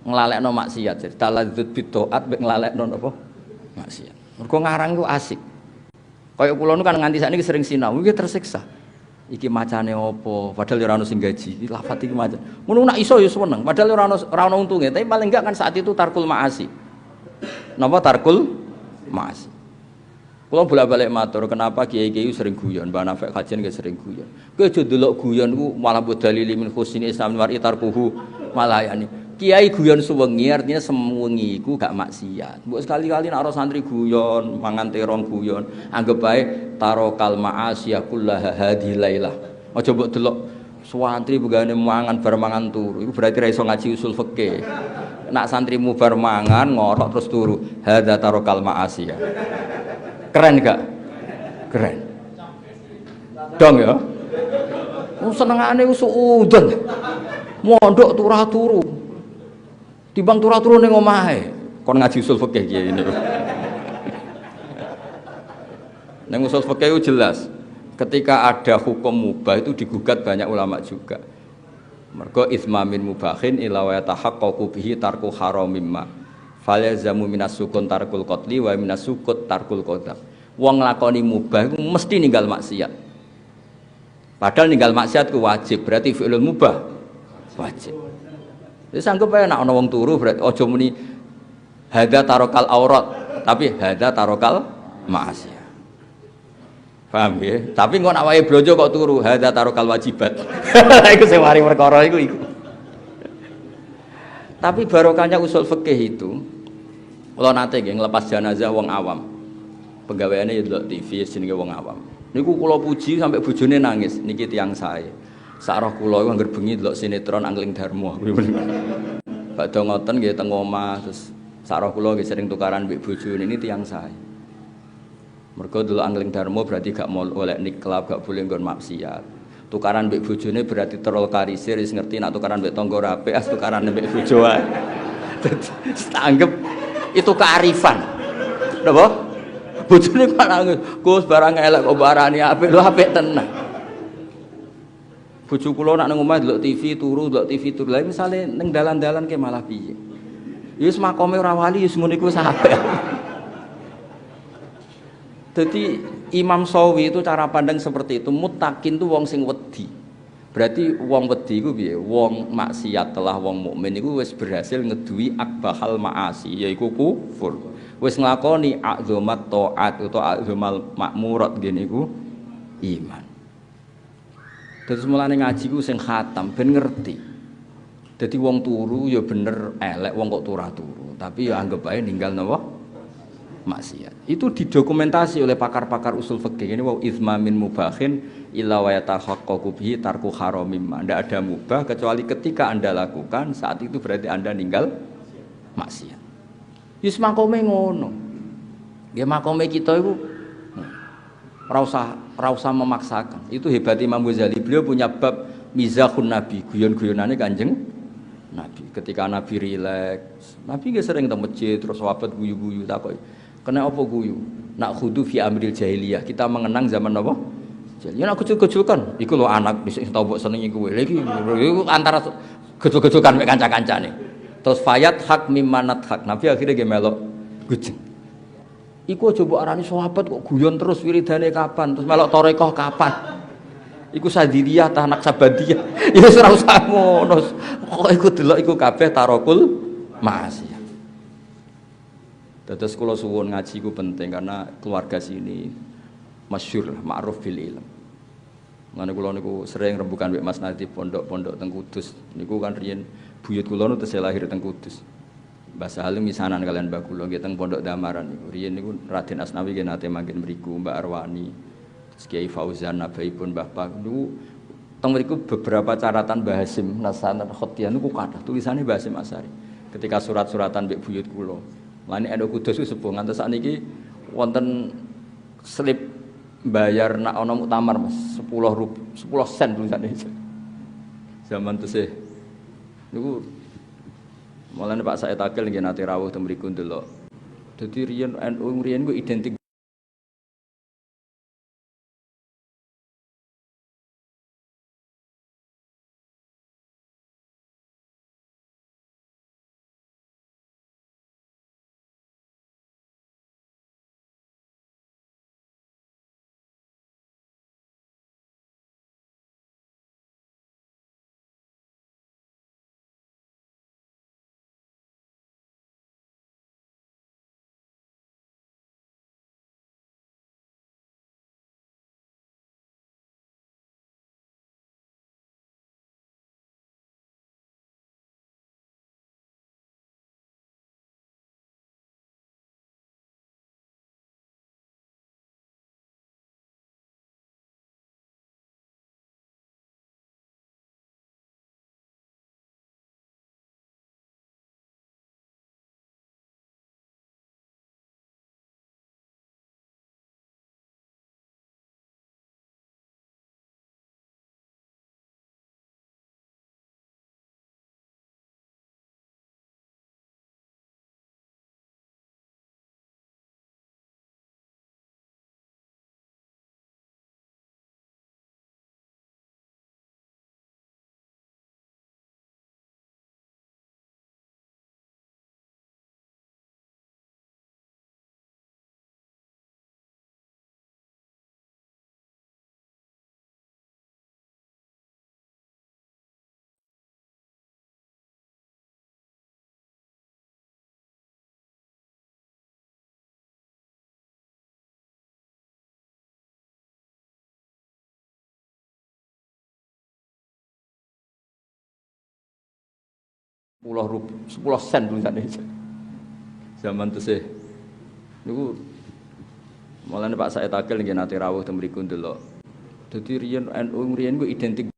nglalekno maksiat. Jadi taladzud bidoat mek nglalekno napa? Maksiat. Mergo ngarang iku asik. Kaya kula nu kan nganti sakniki sering sinau, iki tersiksa. Iki macane apa? Padahal ora ono sing gaji. Iki lafat iki maca. Ngono nak iso ya seneng. Padahal ora ono untunge, tapi paling enggak kan saat itu tarkul maasi. Napa tarkul maasi? Kalau bolak-balik matur, kenapa kiai-kiai sering guyon, Mbak Nafek kajian gak sering guyon. Kowe aja delok guyon ku malah bodalili min husni Islam war itarkuhu malah yani. Kiai guyon suwengi artinya sewengi iku gak maksiat. Mbok sekali-kali nek ora santri guyon, mangan terong guyon, anggap bae tarokal ma'asiyah kullaha hadhihi lailah. Aja mbok delok santri begane mangan bar mangan turu. Iku berarti ra iso ngaji usul fikih. Nak santrimu bar mangan ngorok terus turu, hadza tarokal ma'asiyah. Keren gak? Keren. Dong ya. Senengane suudon. Mondok turah-turu. Timbang turah-turu ning omahe. Kon ngaji usul fikih kiye ini. Ning usul fikih itu jelas. Ketika ada hukum mubah itu digugat banyak ulama juga. Mergo ismamin mubahin ila wa tahaqqaqu bihi tarku haramim ma. Falyazamu minas sukun tarkul qatli wa minas sukut tarkul qadam. Wong nglakoni mubah iku mesti ninggal maksiat. Padahal ninggal maksiat ku wajib, berarti fi'lul mubah wajib. Wis anggap ae nek ana wong turu berarti aja muni hadza tarokal aurat, tapi hadza tarokal ma'asiyah. Paham ya? Tapi engko nak wae blojo kok turu, hadza tarokal wajibat. Iku sing mari perkara iku. Tapi barokahnya usul fikih itu, kalau nate nggih nglepas jenazah wong awam. Pegawaiane ya delok TV jenenge wong awam. Niku kula puji sampai bojone nangis, niki tiyang sae. Sak roh kula iku anggere bengi delok sinetron Angling Darmo. Badhe ngoten nggih teng omah terus sak roh kula nggih sering tukaran mbek bojone ini tiyang sae. Mergo delok Angling Darmo berarti gak mau oleh niklab, gak boleh nggon maksiat. Tukaran mbek bojone berarti terol karisir wis ngerti nak tukaran mbek tangga rapi, as tukaran mbek bojo wae. Anggap itu kearifan. Napa? Bojone kok nangis, "Gus barang elek kok barani apik lho apik tenan." Bojo kula nak nang omah delok TV turu, delok TV turu. Lah misale ning dalan-dalan ke malah piye? Ya wis makome ora wali wis ngono iku wis apik. Jadi Imam Sawi itu cara pandang seperti itu. Muttaqin itu wong sing wedi. Berarti wong wedi iku piye? Wong maksiat telah wong mukmin iku wis berhasil ngeduwi akbahal maasi, yaiku kufur. Wis nglakoni a'dzamat taat utawa a'dzamal makmurat ngene iku iman. Terus mulane ngaji ku sing khatam ben ngerti. Dadi wong turu ya bener elek wong kok turu. Tapi ya anggap ae ninggal napa? Maksiat. Itu didokumentasi oleh pakar-pakar usul fikih. Ini wa izma min mubahin illa wa yatahaqqaqu bihi tarku haramim. Tidak ada mubah kecuali ketika Anda lakukan, saat itu berarti Anda ninggal maksiat. Yus makome ngono. Ya makome kita itu ora usah memaksakan. Itu hebat Imam Ghazali. Beliau punya bab mizahun Nabi, guyon-guyonane Kanjeng Nabi. Ketika Nabi rileks, Nabi nggih sering teng masjid terus sahabat guyu-guyu takoki, "Kena apa guyu?" Nak khudu fi amril jahiliyah. Kita mengenang zaman apa? Ya nak gejul-gejulkan. Iku lho anak sing tau mbok senengi kowe. Lha iki antara gejul-gejulkan mek kanca-kancane. Terus fayat hak mimanat hak. Nabi akhirnya nggih melok gujeng. Iku aja mbok arani sahabat kok guyon terus wiridane kapan? Terus melok tarekah kapan? Iku sadiriyah ta anak sabadiyah. Ya wis ora usah ngono. Kok iku delok iku kabeh tarokul maksiat. Dados kula suwun ngaji ku penting karena keluarga sini masyhur ma'ruf bil ilm. Ngene kula niku sering rembukan mbek Mas Nadi pondok-pondok teng Kudus. Niku kan riyen buyut kula nu tesih lahir teng Kudus. Mbah Salim misanan kalian mbah kula nggih teng Pondok Damaran niku. Riyen niku Raden Asnawi nggih nate manggen mriku, Mbak Arwani. Kiai Fauzan nabaipun Mbah Pak niku teng mriku beberapa caratan Mbah Hasim Nasanat Khotian niku kathah tulisane Mbah Hasim Asari. Ketika surat-suratan mbek buyut kula. Lane Endo Kudus ku sepuh ngantos sakniki wonten slip bayar nak ana muktamar Mas 10 sen tulisane. Zaman tesih niku mulane Pak Said Akil nggih nate rawuh teng mriku ndelok. Dadi riyen NU riyen ku identik 10 sen tulisannya. Zaman itu sih. Niku mulane Pak Said Akil nggih nate rawuh teng mriku ndelok. Dadi riyen NU riyen ku identik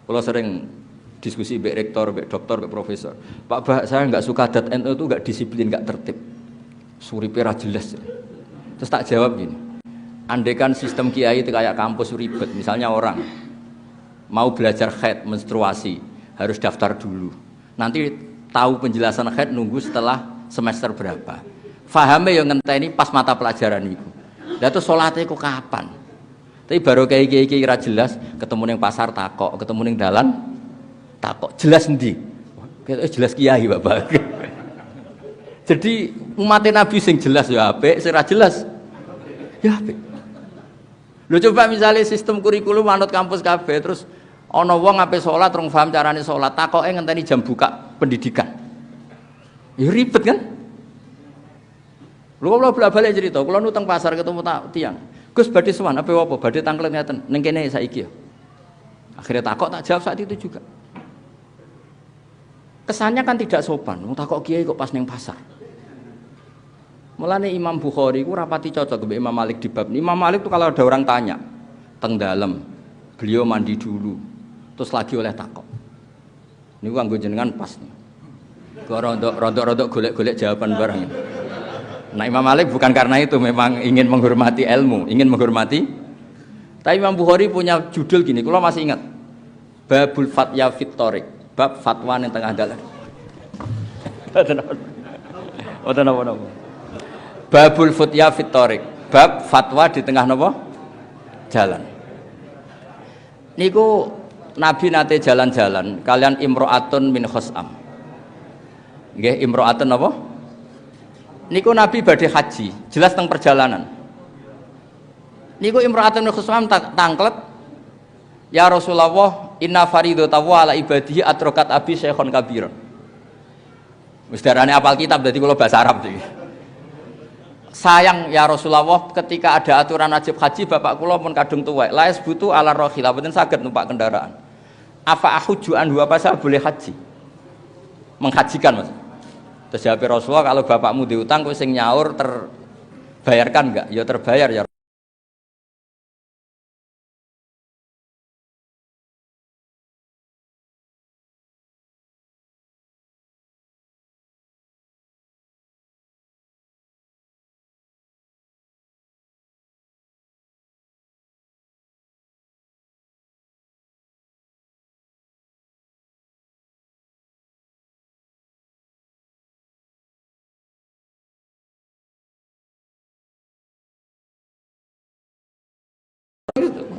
kalau sering diskusi mbek rektor, mbek doktor, mbek profesor. Pak Bah, saya nggak suka dat NU itu nggak disiplin, nggak tertib. Suripe ra jelas. Terus tak jawab gini. Andaikan sistem kiai itu kayak kampus ribet, misalnya orang mau belajar haid menstruasi harus daftar dulu. Nanti tahu penjelasan haid nunggu setelah semester berapa. Fahamnya yang ngenteni pas mata pelajaran itu. Lah terus salate iku kapan? Tapi baru kayak kira jelas, ketemu neng pasar takok, ketemu neng dalan takok, jelas ndi? Jelas kiai Bapak. Jadi umat Nabi sing jelas ya apik, sing ra jelas ya apik. Lho coba misalnya sistem kurikulum manut kampus kabeh terus ana wong ape salat rong paham carane salat, takoke ngenteni jam buka pendidikan. Ya ribet kan? Lho kula bolak-balik cerita, kula nutang pasar ketemu tiang. Gus badhe sowan apa badhe tanglet ngeten ning kene saiki ya. Akhirnya takok tak jawab saat itu juga. Kesannya kan tidak sopan, wong takok kiai kok pas ning pasar. Mulane Imam Bukhari ku rapati cocok mbek Imam Malik di bab ini. Imam Malik tuh kalau ada orang tanya teng dalem, beliau mandi dulu, terus lagi oleh takok. Niku kanggo jenengan pas. Kok rodok-rodok golek-golek jawaban bareng. Nah Imam Malik bukan karena itu, memang ingin menghormati ilmu, ingin menghormati. Tapi Imam Bukhari punya judul gini, kalau masih ingat, Babul Fatya Fit Thoriq, bab fatwa yang tengah dalan. Babul Fatya Fit Thoriq, bab fatwa di tengah napa? Jalan. Niku Nabi nate jalan-jalan, kalian imro'atun min khos'am. Nggih, imro'atun napa? Niku Nabi badhe haji, jelas tentang perjalanan. Niku imra'atun min khusam tangklet, ya Rasulullah, inna faridatahu ala ibadihi atrokat abi syekhon kabir. Wis darane apal kitab, dadi kula bahasa Arab iki. sayang ya Rasulullah ketika ada aturan wajib haji bapak kula pun kadung tuwek la butuh ala rohilah mboten saged numpak kendaraan apa ahuju anhu apa saya boleh haji menghajikan Mas terus jawab Rasulullah kalau bapakmu diutang kowe sing nyaur terbayarkan enggak ya terbayar ya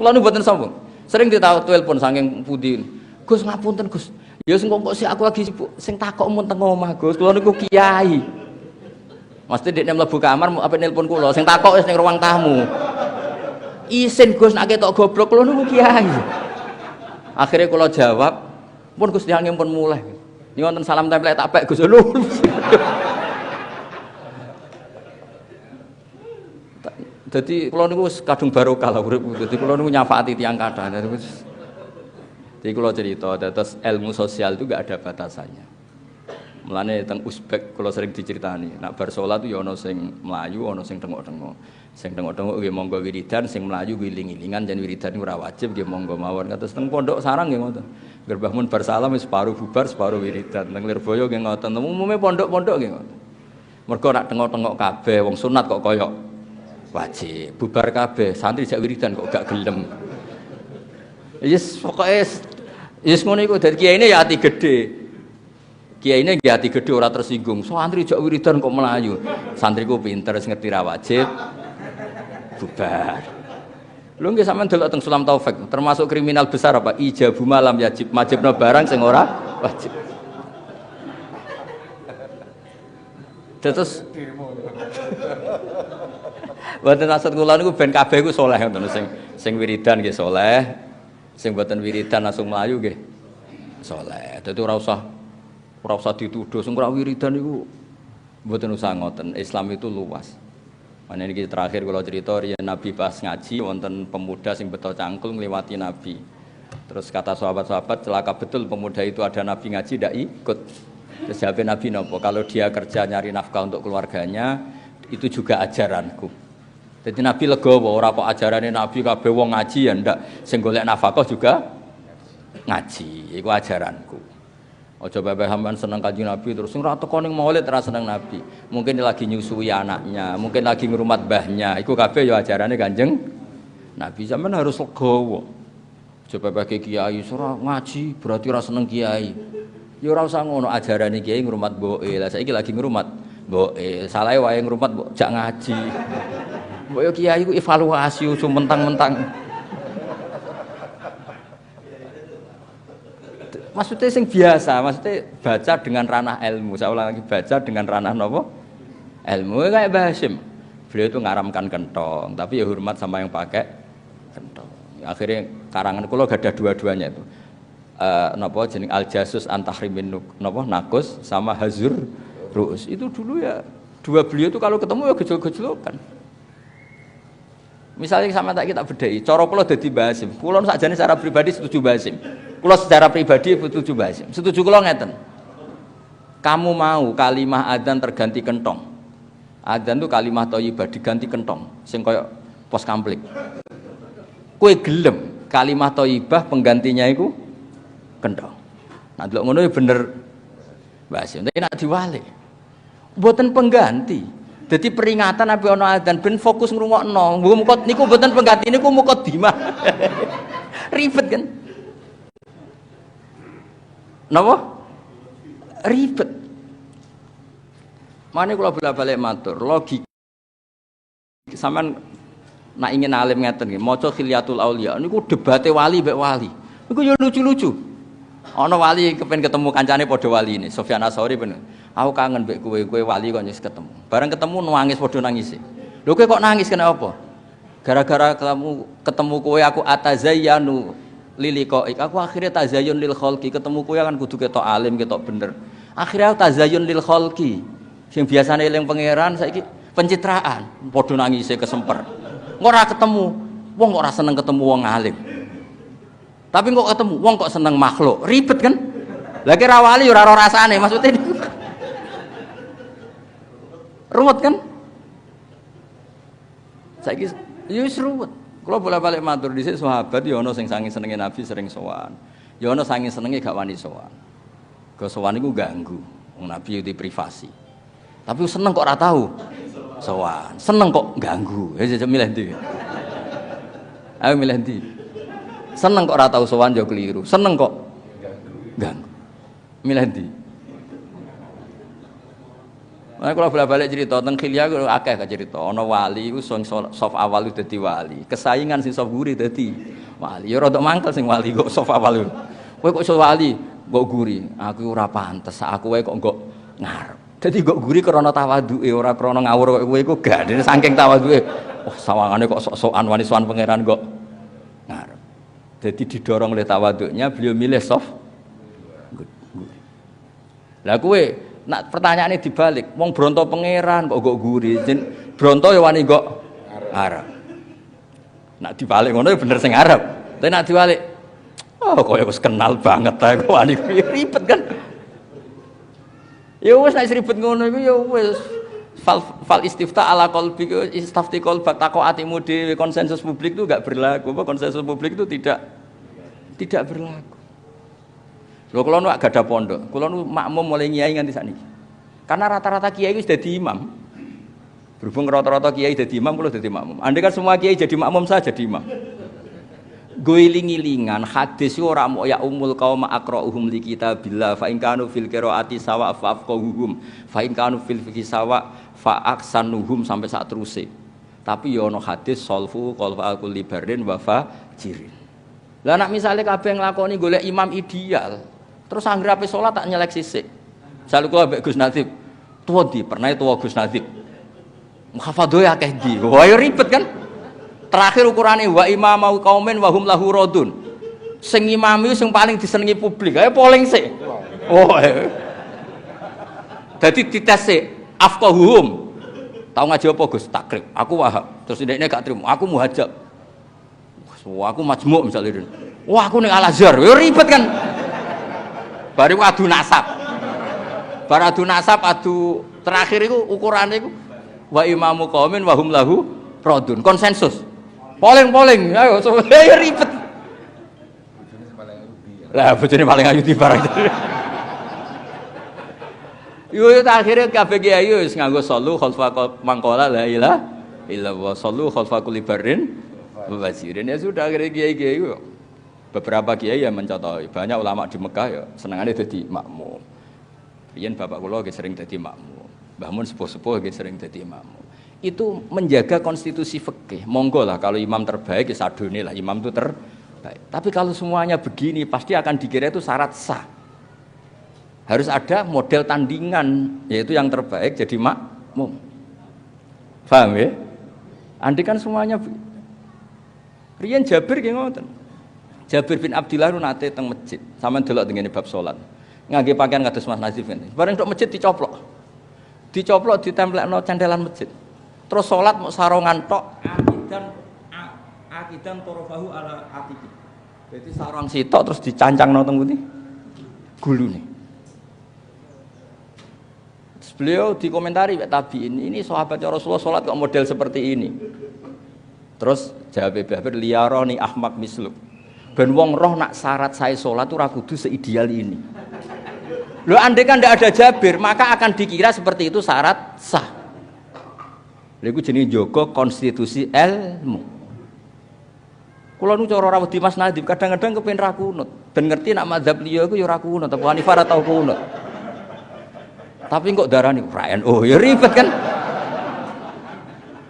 kula nu mboten sombong sering ditahu telepon saking pundi Gus ngapunten Gus ya sing kok sik aku lagi sibuk sing takok mun teng omah Gus kula niku kiai mesti dekne mlebu kamar apa nelpon kula sing takok wis ning ruang tamu isin Gus nek ketok goblok kula niku kiai akhirnya kula jawab pun Gus tiyang pun mulai ini wonten salam tempel tak pek Gus lho jadi kalau niku kadung barokah lah urip. Jadi kalau niku nyafaati tiyang kathah. Jadi kalau cerita, terus ilmu sosial itu gak ada batasannya. Mulane teng Uzbek kalau sering diceritani, nak bar salat itu ya ana sing mlayu, ana sing tengok-tengok. Sing tengok-tengok nggih monggo wiridan, sing mlayu wiling-wilingan jan wiridan ora wajib nggih monggo mawon. Kados teng pondok sarang nggih ngoten. Gerbah mun bar salam wis separuh bubar, separuh wiridan. Teng Lirboyo nggih ngoten. Umume pondok-pondok nggih ngoten. Mergo nak tengok-tengok kabeh wong sunat kok koyok wajib bubar kabeh santri jak wiridan kok gak gelem yes pokoke yes ngono iku dadi kiyaine ya ati gedhe kiyaine nggih ati gedhe ora tersinggung santri jak wiridan kok melayu santriku pinter wis ngerti ra wajib bubar lho nggih sampean delok teng Sulam Taufik termasuk kriminal besar apa ijabu malam wajib majibna barang sing ora wajib terus mboten maksud kula niku ben kabeh iku saleh ngoten sing wiridan nggih saleh, sing mboten wiridan langsung mlayu nggih saleh. Dadi ora usah dituduh sing ora wiridan niku mboten usah ngoten. Islam itu luas. Mane niki terakhir kula cerita riyen Nabi pas ngaji wonten pemuda sing beto cangkul ngliwati Nabi. Terus kata sahabat-sahabat celaka betul pemuda itu ada Nabi ngaji ndak ikut. Terus jawab Nabi napa kalau dia kerja nyari nafkah untuk keluarganya itu juga ajaranku. Jadi Nabi legowo, ora kok ajarane Nabi kabeh wong ngaji ya ndak, sing golek nafkah juga ngaji, iku ajaranku. Aja bae sampean seneng Kanjeng Nabi terus sing ora teko ning maulid ora seneng Nabi. Mungkin lagi nyusui anaknya, mungkin lagi ngrumat mbahnya, iku kabeh ya ajarane Kanjeng Nabi. Sampean harus legowo. Aja bae kiai ora ngaji berarti ora seneng kiai. Ya ora usah ngono ajarane kiai ngrumat mboke. Lah saiki lagi ngrumat mboke, salahe wae ngrumat mbok jak ngaji. Mbok yo kiai ku evaluasi cuma mentang-mentang. Maksudnya sing biasa, maksudnya baca dengan ranah ilmu. Saya ulang lagi baca dengan ranah napa? Ilmu kayak Mbah Hasyim. Beliau itu ngaramkan kentong, tapi ya hormat sama yang pakai kentong. Akhirnya karangan kula gadah dua-duanya itu. Napa jeneng Al-Jasus Antahrimin napa Nakus sama Hazur Ru'us. Itu dulu ya dua beliau itu kalau ketemu ya gejol-gejolokan. Misalnya sama tak kita bedai, cara kula dadi Mbah Hasyim. Kula sakjane secara pribadi setuju Mbah Hasyim. Kula secara pribadi setuju Mbah Hasyim. Setuju kula ngeten. Kamu mau kalimah adzan terganti kentong. Adzan itu kalimah thayyibah diganti kentong sing kaya pos kamplik. Kowe gelem kalimah thayyibah penggantinya iku kentong. Nah delok ngono ya bener Mbah Hasyim. Tapi nek diwalik mboten pengganti. Jadi peringatan Nabi ono adzan ben fokus ngrungokno. Muga niku mboten pengganti niku mukadimah. Ribet kan? Napa? Ribet. Mane kula bola-balik matur, logika sampean nak ingin alim ngeten nggih, maca Khilyatul Auliya niku debate wali mbek wali. Niku yo lucu-lucu. Ana wali kepen ketemu kancane padha wali ini, Sufyan Ats-Tsauri ben. Aku kangen mbek kowe wali kok nyis ketemu. Bareng ketemu nangis padha nangis. Lho kowe kok nangis kenapa? Gara-gara ketemu kowe aku atazayyanu liliqaik. Aku akhirnya tazayyun lil khalqi, ketemu kowe kan kudu ketok alim, ketok bener. Akhirnya aku tazayyun lil khalqi. Sing biasane eling pangeran saiki Pencitraan, padha nangise kesemper. Ora ketemu, wong kok ora seneng ketemu wong alim. Tapi kok ketemu wong kok seneng makhluk, ribet kan? Lah kira wali ora ora rasane, maksudnya ruwet kan? Saiki yo wis ruwet. Kula bolak-balik matur dhisik sahabat ya ana sing saking senenge Nabi sering sowan. Ya ana saking senenge gak wani sowan. Go sowan iku ganggu. Wong Nabi yo di privasi. Tapi seneng kok ora tahu sowan. Seneng kok ganggu. Ya milih ndi? Ayo milih ndi? Seneng kok ora tahu sowan yo keliru. Seneng kok ganggu. Milih ndi? Nah, kalau bolak-balik cerita tentang khilya aku akeh cerita. Ana wali iku sing soft awal itu dadi wali. Kesaingan sing soft guri dadi wali. Ya rada mangkel sing wali kok soft awal. Kowe kok iso wali, kok guri. Aku ora pantes, aku wae kok nggo ngarep. Dadi kok guri krana tawaduke ora krana ngawur kok kowe iku gak dene saking tawaduke. Wah, sawangane kok sok-sokan wani sowan pangeran kok ngarep. Dadi didorong oleh tawaduknya beliau milih soft guri. Lah kowe nak pertanyaannya dibalik, wong bronto pangeran kok guri, bronto ya wani kok Arab. Nak dibalik ngono ya bener sing Arab. Tapi nak dibalik, oh kok ya wis kenal banget ta kok wani ribet kan. Ya wis nek ribet ngono iku ya wis fal istifta ala qalbi istafti qalbak tako atimu dhewe konsensus publik itu enggak berlaku. Apa konsensus publik itu tidak berlaku. Lho kula nu gak ada pondok, kula nu makmum mulai nyai nganti sakniki. Karena rata-rata kiai wis dadi imam. Berhubung rata-rata kiai dadi imam, kula dadi makmum. Andai kan semua kiai jadi makmum, saya jadi imam. Goeling-ilingan hadis ora mok ya umul qaum aqra'uhum li kitabillah fa in kanu fil qiraati sawa fa afqahuhum fa in kanu fil fiqhi sawa fa aksanuhum sampai sak teruse. Tapi ya ana hadis solfu qalfa kulli barrin wa fajirin. Lah nek misale kabeh nglakoni golek imam ideal, terus anggere ape salat tak nyelek sisik. Misale kula mbek Gus Nadib, tuwa ndi pernah tuwa Gus Nadib. Muhafadhoe akeh ndi. Wah ya ribet kan? Terakhir ukurane wa imamau qaumin wa hum lahu radun. Sing imami sing paling disenengi publik, ayo polling sik. Oh. Dadi dites sik afqahuhum. Tahu ngaji apa Gus? Takrib. Aku Wahab. Terus ndekne gak trimo, aku muhajab. Wah, aku majmuk misalnya. Wah, aku ning Al-Azhar. Ya ribet kan. Bariku adu nasab. Bar adu nasab, adu terakhir iku ukurane iku wa imamu qaumin wa hum lahu radun. Konsensus. Polling. Ayo ya ribet. Lah bojone paling ayu di barang. Yo akhire kabeh kiai wis nganggo sallu khalfa mangqala la ilaha illallah sallu khalfa kulli barrin wazirin. Ya sudah akhirnya kiai-kiai beberapa kiai yang mencontohi. Banyak ulama di Mekah ya senengannya jadi makmum. Riyen bapak kula nggih sering jadi makmum. Mbah Mun sepuh-sepuh nggih sering jadi makmum. Itu menjaga konstitusi fikih. Monggo lah kalau imam terbaik ya sadone lah imam itu terbaik. Tapi kalau semuanya begini pasti akan dikira itu syarat sah. Harus ada model tandingan yaitu yang terbaik jadi makmum. Paham ya? Andai kan semuanya riyen Jabir nggih ngoten. Jabir bin Abdillah nate teng masjid, sampean delok tengene bab salat. Ngangge pakaian kados Mas Nazif ngene. Bareng tok masjid dicoplok. Dicoplok ditemplekno candelan masjid. Terus salat mok sarongan tok akidan torofahu ala atiki. Jadi sarong sitok terus dicancangno teng pundi? Gulune. Beliau dikomentari Pak Tabiin, ini sahabatnya Rasulullah sholat kok model seperti ini. Terus jawab Jabir liyaroni ahmak misluk. Ben wong roh nak syarat saya sholat itu ora kudu seideal ini. Loh andai kan tidak ada Jabir, maka akan dikira seperti itu syarat sah. Lha iku jenenge njaga konstitusi ilmu. Kula nu cara rawuh di Mas Nadib kadang-kadang kepen ra kunut. Ben ngerti nak mazhab liya iku ya ora kunut, Abu Hanifah ora tau kunut. Tapi kok darani NU ya ribet kan.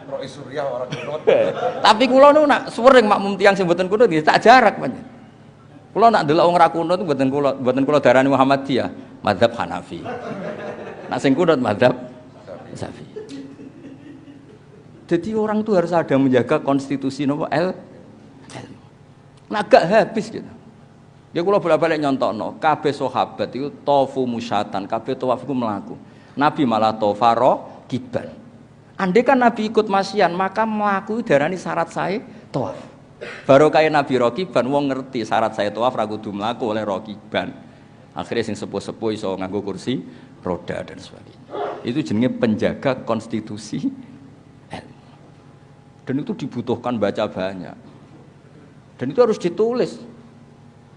Ro'i Suriah orang kunut. Tapi kula nu nak sering makmum tiyang sing mboten kunut nggih tak jarak panjen. Kula nak ndelok wong ra kunut mboten kula darani Muhammadiyah, mazhab Hanafi. Nak sing kunut mazhab Syafi'i. Jadi orang itu harus ada menjaga konstitusi nopo ilmu. Nah gak habis gitu. Ya kula bolak-balik nyontokno, kabeh sahabat itu tofu musyatan, kabeh tawaf iku mlaku. Nabi malah tofaro kiban. Andai kan Nabi ikut masyian, maka mlaku darani syarat saya tawaf. Baru kaya Nabi Rokiban, wong ngerti syarat saya tawaf ra kudu mlaku oleh Rokiban. Akhirnya sing sepuh-sepuh iso nganggo kursi roda dan sebagainya. Itu jenenge penjaga konstitusi ilmu. Dan itu dibutuhkan baca banyak. Dan itu harus ditulis.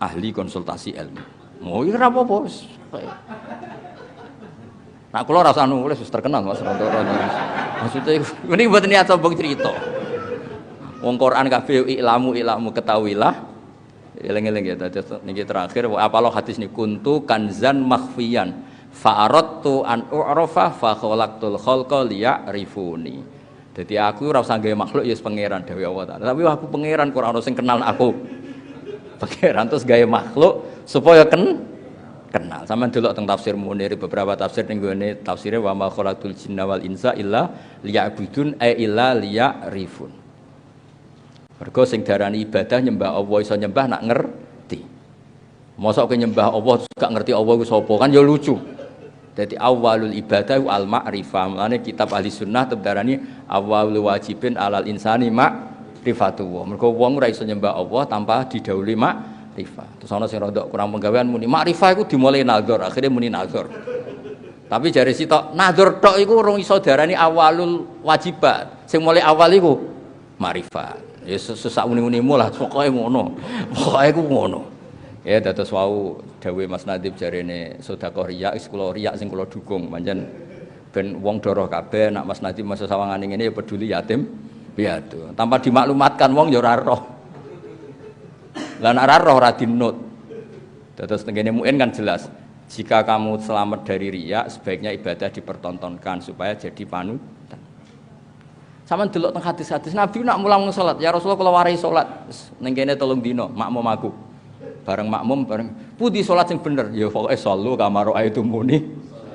Ahli konsultasi ilmu. Oh iya apa-apa. Nah kula ora usah nulis wis terkenal Mas Rantoro. Maksudnya ini buat niat sombong cerita. Wong Quran kabeh ilamu ketahuilah. Eling-eling ya tadi niki terakhir apa lo hadis ini kuntu kanzan makhfiyan fa aradtu an u'rafa fa khalaqtul khalqa liya'rifuni. Dadi aku ora usah gawe makhluk ya pangeran dawuh Allah Taala. Tapi aku pangeran ora ono sing kenal aku. Pangeran terus gawe makhluk supaya kenal. Sampeyan delok teng tafsir Munir beberapa tafsir ning gone tafsire wa ma khalaqtul jinna wal insa illa liya'budun illa liya'rifun. Mergo sing darani ibadah nyembah Allah iso nyembah nak ngerti. Mosok ke nyembah Allah gak ngerti Allah ku sapa kan ya lucu. Dadi awalul ibadah al ma'rifah. Mulane kitab ahli sunnah darani awalul wajibin alal insani ma'rifatullah. Mergo wong ora iso nyembah Allah tanpa didhawuhi ma'rifah. Terus ana sing rada kurang penggawean muni ma'rifah iku dimulai nazar, akhirnya muni nazar. Tapi jare sitok nazar tok iku urung iso darani awalul wajibat. Sing mulai awal iku ma'rifah. Ya sesak uni-unimu lah, pokoknya ngono. Pokoknya aku ngono. Ya dados wau dawuh Mas Nadib jarene sedekah riya wis kula riya sing kula dukung. Pancen ben wong doroh kabeh nek Mas Nadib masa sawangane ngene ya peduli yatim piatu. Tanpa dimaklumatkan wong ya ora roh. Lah nek ora roh ora dinut. Dados tengene muin kan jelas. Jika kamu selamat dari riya, sebaiknya ibadah dipertontonkan supaya jadi panutan. Sama delok teng hadis-hadis Nabi nak mulang salat, ya Rasulullah kula warai salat ning kene 3 dina, makmum aku. Bareng makmum bareng pundi salat sing bener? Ya pokoke sallu kama raaitu muni.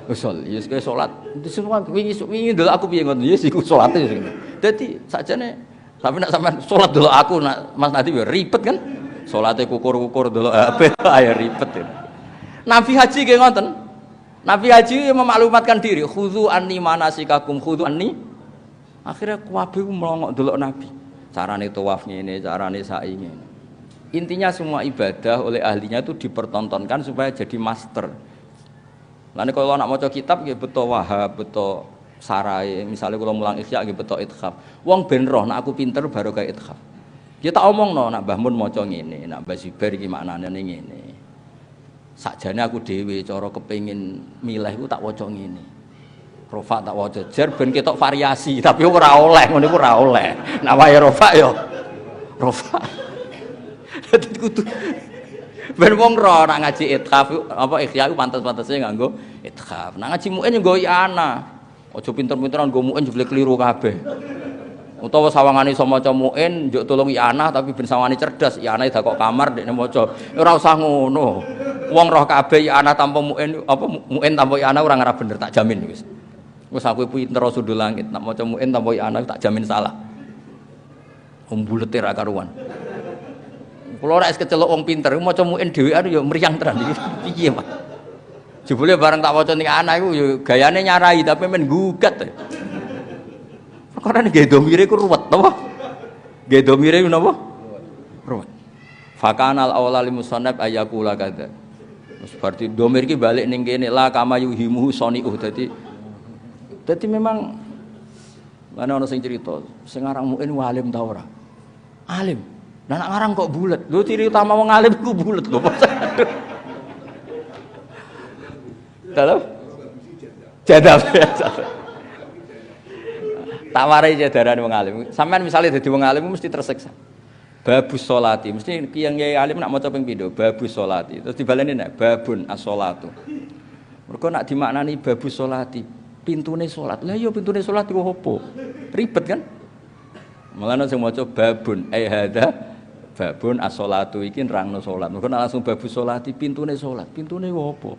Usul, ya kowe salat. Semua wingi delok aku piye ngoten, ya iku salate sing. Dadi sakjane tapi nak sampean salat delok aku nak Mas Nadi ya ribet kan? Salate kukur-kukur delok HP ayo ribet. Ya. Nabi haji nggih ngoten. Nabi haji memaklumatkan diri, khudzu anni manasikakum khudzu anni. Akhirnya kabeh melongok delok Nabi. Carane tawaf ngene, carane sa'i ngene. Intinya semua ibadah oleh ahlinya itu dipertontonkan supaya jadi master. Lane kalau nak maca kitab nggih beto Wahab, beto Sarai, misalnya kalau mulang Ikhya nggih beto Idkhaf. Wong ben roh nak aku pinter baru kaya Idkhaf. Ya tak omongno nak Mbah Mun maca ngene, nak Mbah Zubair iki maknane ngene. Sakjane aku dhewe cara kepengin milih iku tak waca ngene. Rofa tak waca jar ben ketok variasi tapi ora oleh ngono iku ora oleh. Nek wae rofa ya rofa. Dadi kudu ben wong ro nak ngaji idkhaf apa ikhya iku pantes-pantese nganggo idkhaf. Nak ngaji muin yo nggo ana. Aja pinter-pinteran nggo muin jebule keliru kabeh. Utawa sawangane iso maca muin njuk tulung ana tapi ben sawangane cerdas ana dak kok kamar dekne maca. Ora usah ngono. Wong roh kabeh ana tanpa muin apa muin tanpa ana ora ngarep bener tak jamin wis. Wes aku pinter sudul langit, nak maca muin tanpa anak tak jamin salah. Bulet ra karuan. Kula ora es kecelok wong pinter, maca muin dhewean ya mriyang tenan iki. Piye, Pak? Jebule bareng tak waca ning anak iku ya gayane nyarai tapi men gugat. Perkara nggih domire ku ruwet napa? Nggih domire napa? Ruwet. Fakanal awla lil musannaf ayaqula kadza. Wis berarti domir iki balik ning kene la kama yuhimu soni'uh Jadi memang mana orang sing cerita, sing aran muin alim ta ora? Alim. Lah nek ngarang kok bulet. Lho ciri utama wong alim ku bulet lho. Dalam jadab. Tak warai jadaran wong alim. Sampeyan misale dadi wong alim mesti tersiksa. Babus sholati, mesti yang kiai alim nak maca ping pindho, babus sholati. Terus dibaleni nek babun as-sholatu. Mergo nak dimaknani babus sholati pintune salat. Lah iya pintune salat iku opo? Ribet kan? Mulane sing maca babun hadza babun as-sholatu iki nerangno salat. Mergo langsung babus sholati pintune salat. Pintune opo?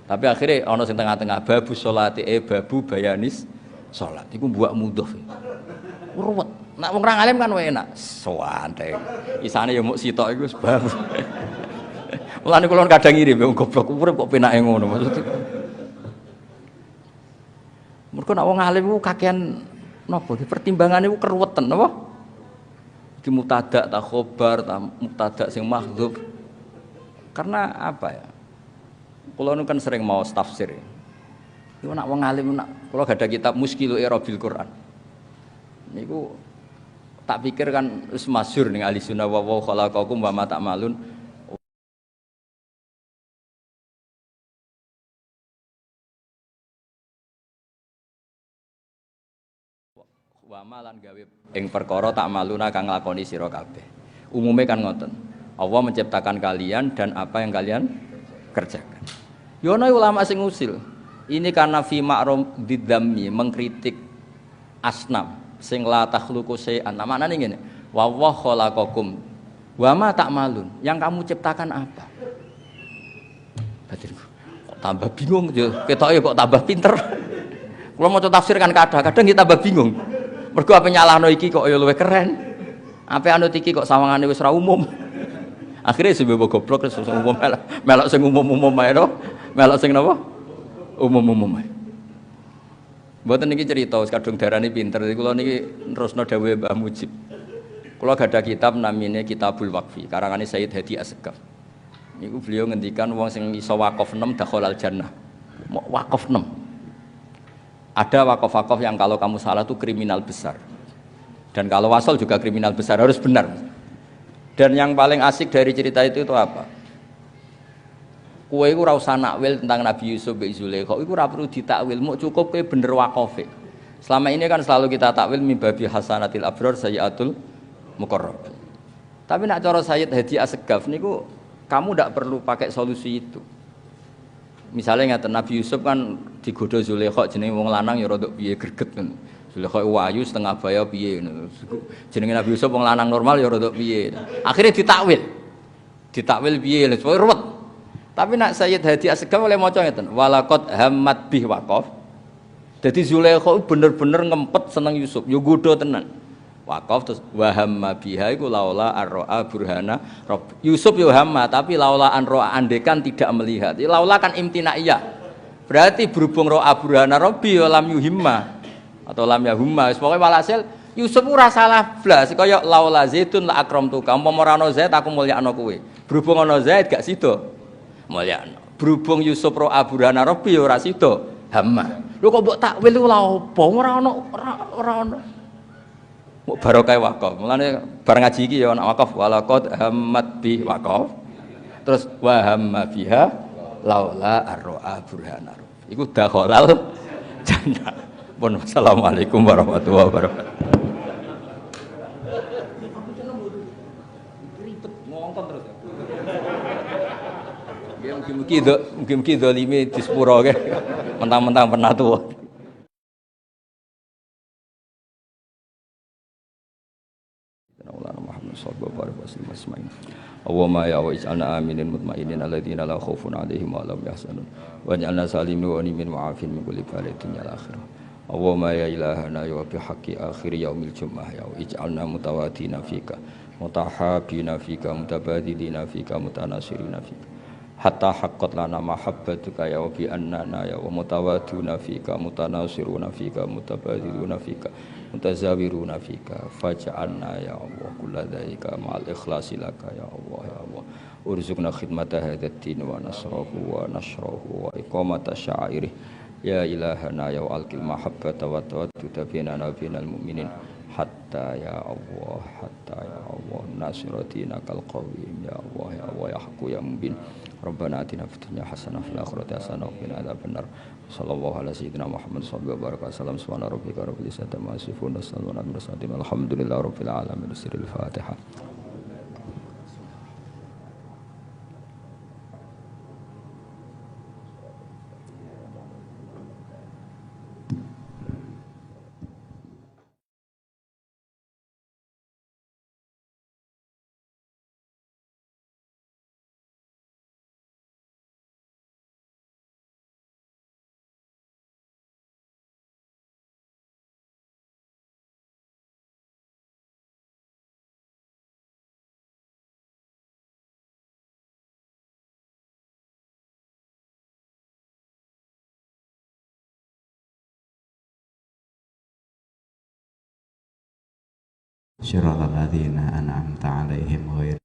Tapi akhirnya ana sing tengah-tengah babus sholati babu bayanis salat. Iku mbuak mudhof. Ruwet. Nak wong ra alim kan wae enak. Soante. Isane ya muk sitok iku wis babu. Mulane kula kadang ngirim wong goblok urip kok penake ngono maksudnya. Mergo nek wong alim ku kakean napa pertimbangannya ku keruwetan napa? Di mubtada ta khobar ta mubtada sing mahdzuf. Karena apa ya? Kula nu kan sering mau tafsir. Iku nak wong alim nak kula gadah kitab Muskilul I'rabil Quran. Niku tak pikir kan wis masyhur ning ahli sunnah wa khalaqakum wa ma ta'malun. Wa malan gawe ing perkara tak maluna kang nglakoni sira kabeh. Umume kan ngoten. Allah menciptakan kalian dan apa yang kalian kerjakan. Yono ulama sing usil. Ini karena fi ma'rum didzammi mengkritik asnam sing la takhluqu syai'an. Maknane ngene. Wa khalaqakum wa ma ta'malun. Yang kamu ciptakan apa? Batinku kok tambah bingung yo. Ketoke kok tambah pinter. Kula maca tafsir kan kadang-kadang kita tambah bingung. Mergo apa nyalahno iki kok ya luwih keren. Apa anut iki kok sawangane wis ora umum. Akhirnya sebab goblok terus umum melok sing umum-umum ae to. Melok sing napa? Umum-umum ae. Mboten niki cerita kadung darani pinter. Kula niki nerusno dawuhe Mbah Mujib. Kula gadah kitab namine Kitabul Waqfi, karangane Sayyid Hadi Assegaf. Niku beliau ngendikan wong sing iso wakaf 6 dakhalal jannah. Wakaf 6. Ada wakaf-wakaf yang kalau kamu salah itu kriminal besar. Dan kalau wasol juga kriminal besar, harus benar. Dan yang paling asik dari cerita itu apa? Kowe iku ora usah nakwil tentang Nabi Yusuf bin Zulaikha, iku ora perlu ditakwil, muk cukup kowe bener wakofe. Selama ini kan selalu kita takwil mimbabi hasanatil abrar sayyiatul muqarrab. Tapi nak cara Sayyid Hadi Assegaf niku kamu ndak perlu pakai solusi itu. Misalnya ngaten Nabi Yusuf kan digodha Zulaikha jenenge wong lanang ya rada piye greget kan. Zulaikha wayu setengah baya piye ngono. Jenenge Nabi Yusuf wong lanang normal ya rada piye. Akhirnya ditakwil. Ditakwil piye lho supaya ruwet. Tapi nak Sayyid Hadi Assegaf oleh maca ngeten, walaqad hammat bih waqaf. Dadi Zulaikha bener-bener ngempet seneng Yusuf, yo godha tenan. Waqaf terus wa hamma biha iku laula arra'a burhana rabb. Yusuf yo hamma tapi laula an ra'a andekan tidak melihat. Laula kan imtinaiyah. Berarti berhubung ra'a burhana rabbi ya lam yuhimma atau lam yahumma. Wis pokoke walhasil Yusuf ora salah blas kaya laula zaitun la akramtuka. Umpama ora ana Zaid aku mulyakno kowe. Berhubung ana Zaid gak sida mulyakno. Berhubung Yusuf ra'a burhana rabbi ya ora sida hamma. Lho kok mbok takwil ku lha opo? Ora ana. Mbok barokah wakaf. Mulane bar ngaji iki ya ana wakaf walaqad hammat bi wakaf. Terus wa hamma biha laula arra'a burhana. Iku dakhalal jannah. Pun assalamualaikum warahmatullahi wabarakatuh. Ribet ngongkon terus ya. Mungkin-mungkin dolime di sepuro ke. Mentang-mentang pernah tua. Sallallahu alaihi wasallam. Allahumma ya wa ij'alna aminin mutmainin alladzina la khaufun 'alaihim wa lahum yahzanun. Waj'alna salimin wa nimin wa'afin min kulli bala'in ya akhirah. Allahumma ya ilahana ya bi haqqi akhir yaumil jumu'ah ya ij'alna mutawadina fika mutahabina fika mutabadilina fika mutanasirina fika hatta haqqat lana mahabbatuka ya bi annana ya wa mutawaduna fika mutanasiruna fika mutabadiluna fika mutazawiruna fika faj'alna ya Allah kulladzaika ma'al ikhlasi laka ya Allah ya Allah urzuqna khidmata hadzal din wa nasrahu wa iqamata sya'irih ya ilahana ya alqil mahabbata wa tawadduda bainana bainal mu'minin hatta ya Allah nasiratina kal qawim ya Allah ya haqqu ya mubin Rabbana atina fid dunya hasanah fil akhirati hasanah wa qina adzabannar sallallahu ala sayyidina Muhammad sallallahu alaihi wasallam subhana rabbika rabbil izzati amma yasifun wa salamun alal mursalin alhamdulillahi rabbil alamin sirril fatihah. صراط الذين أنعمت عليهم غير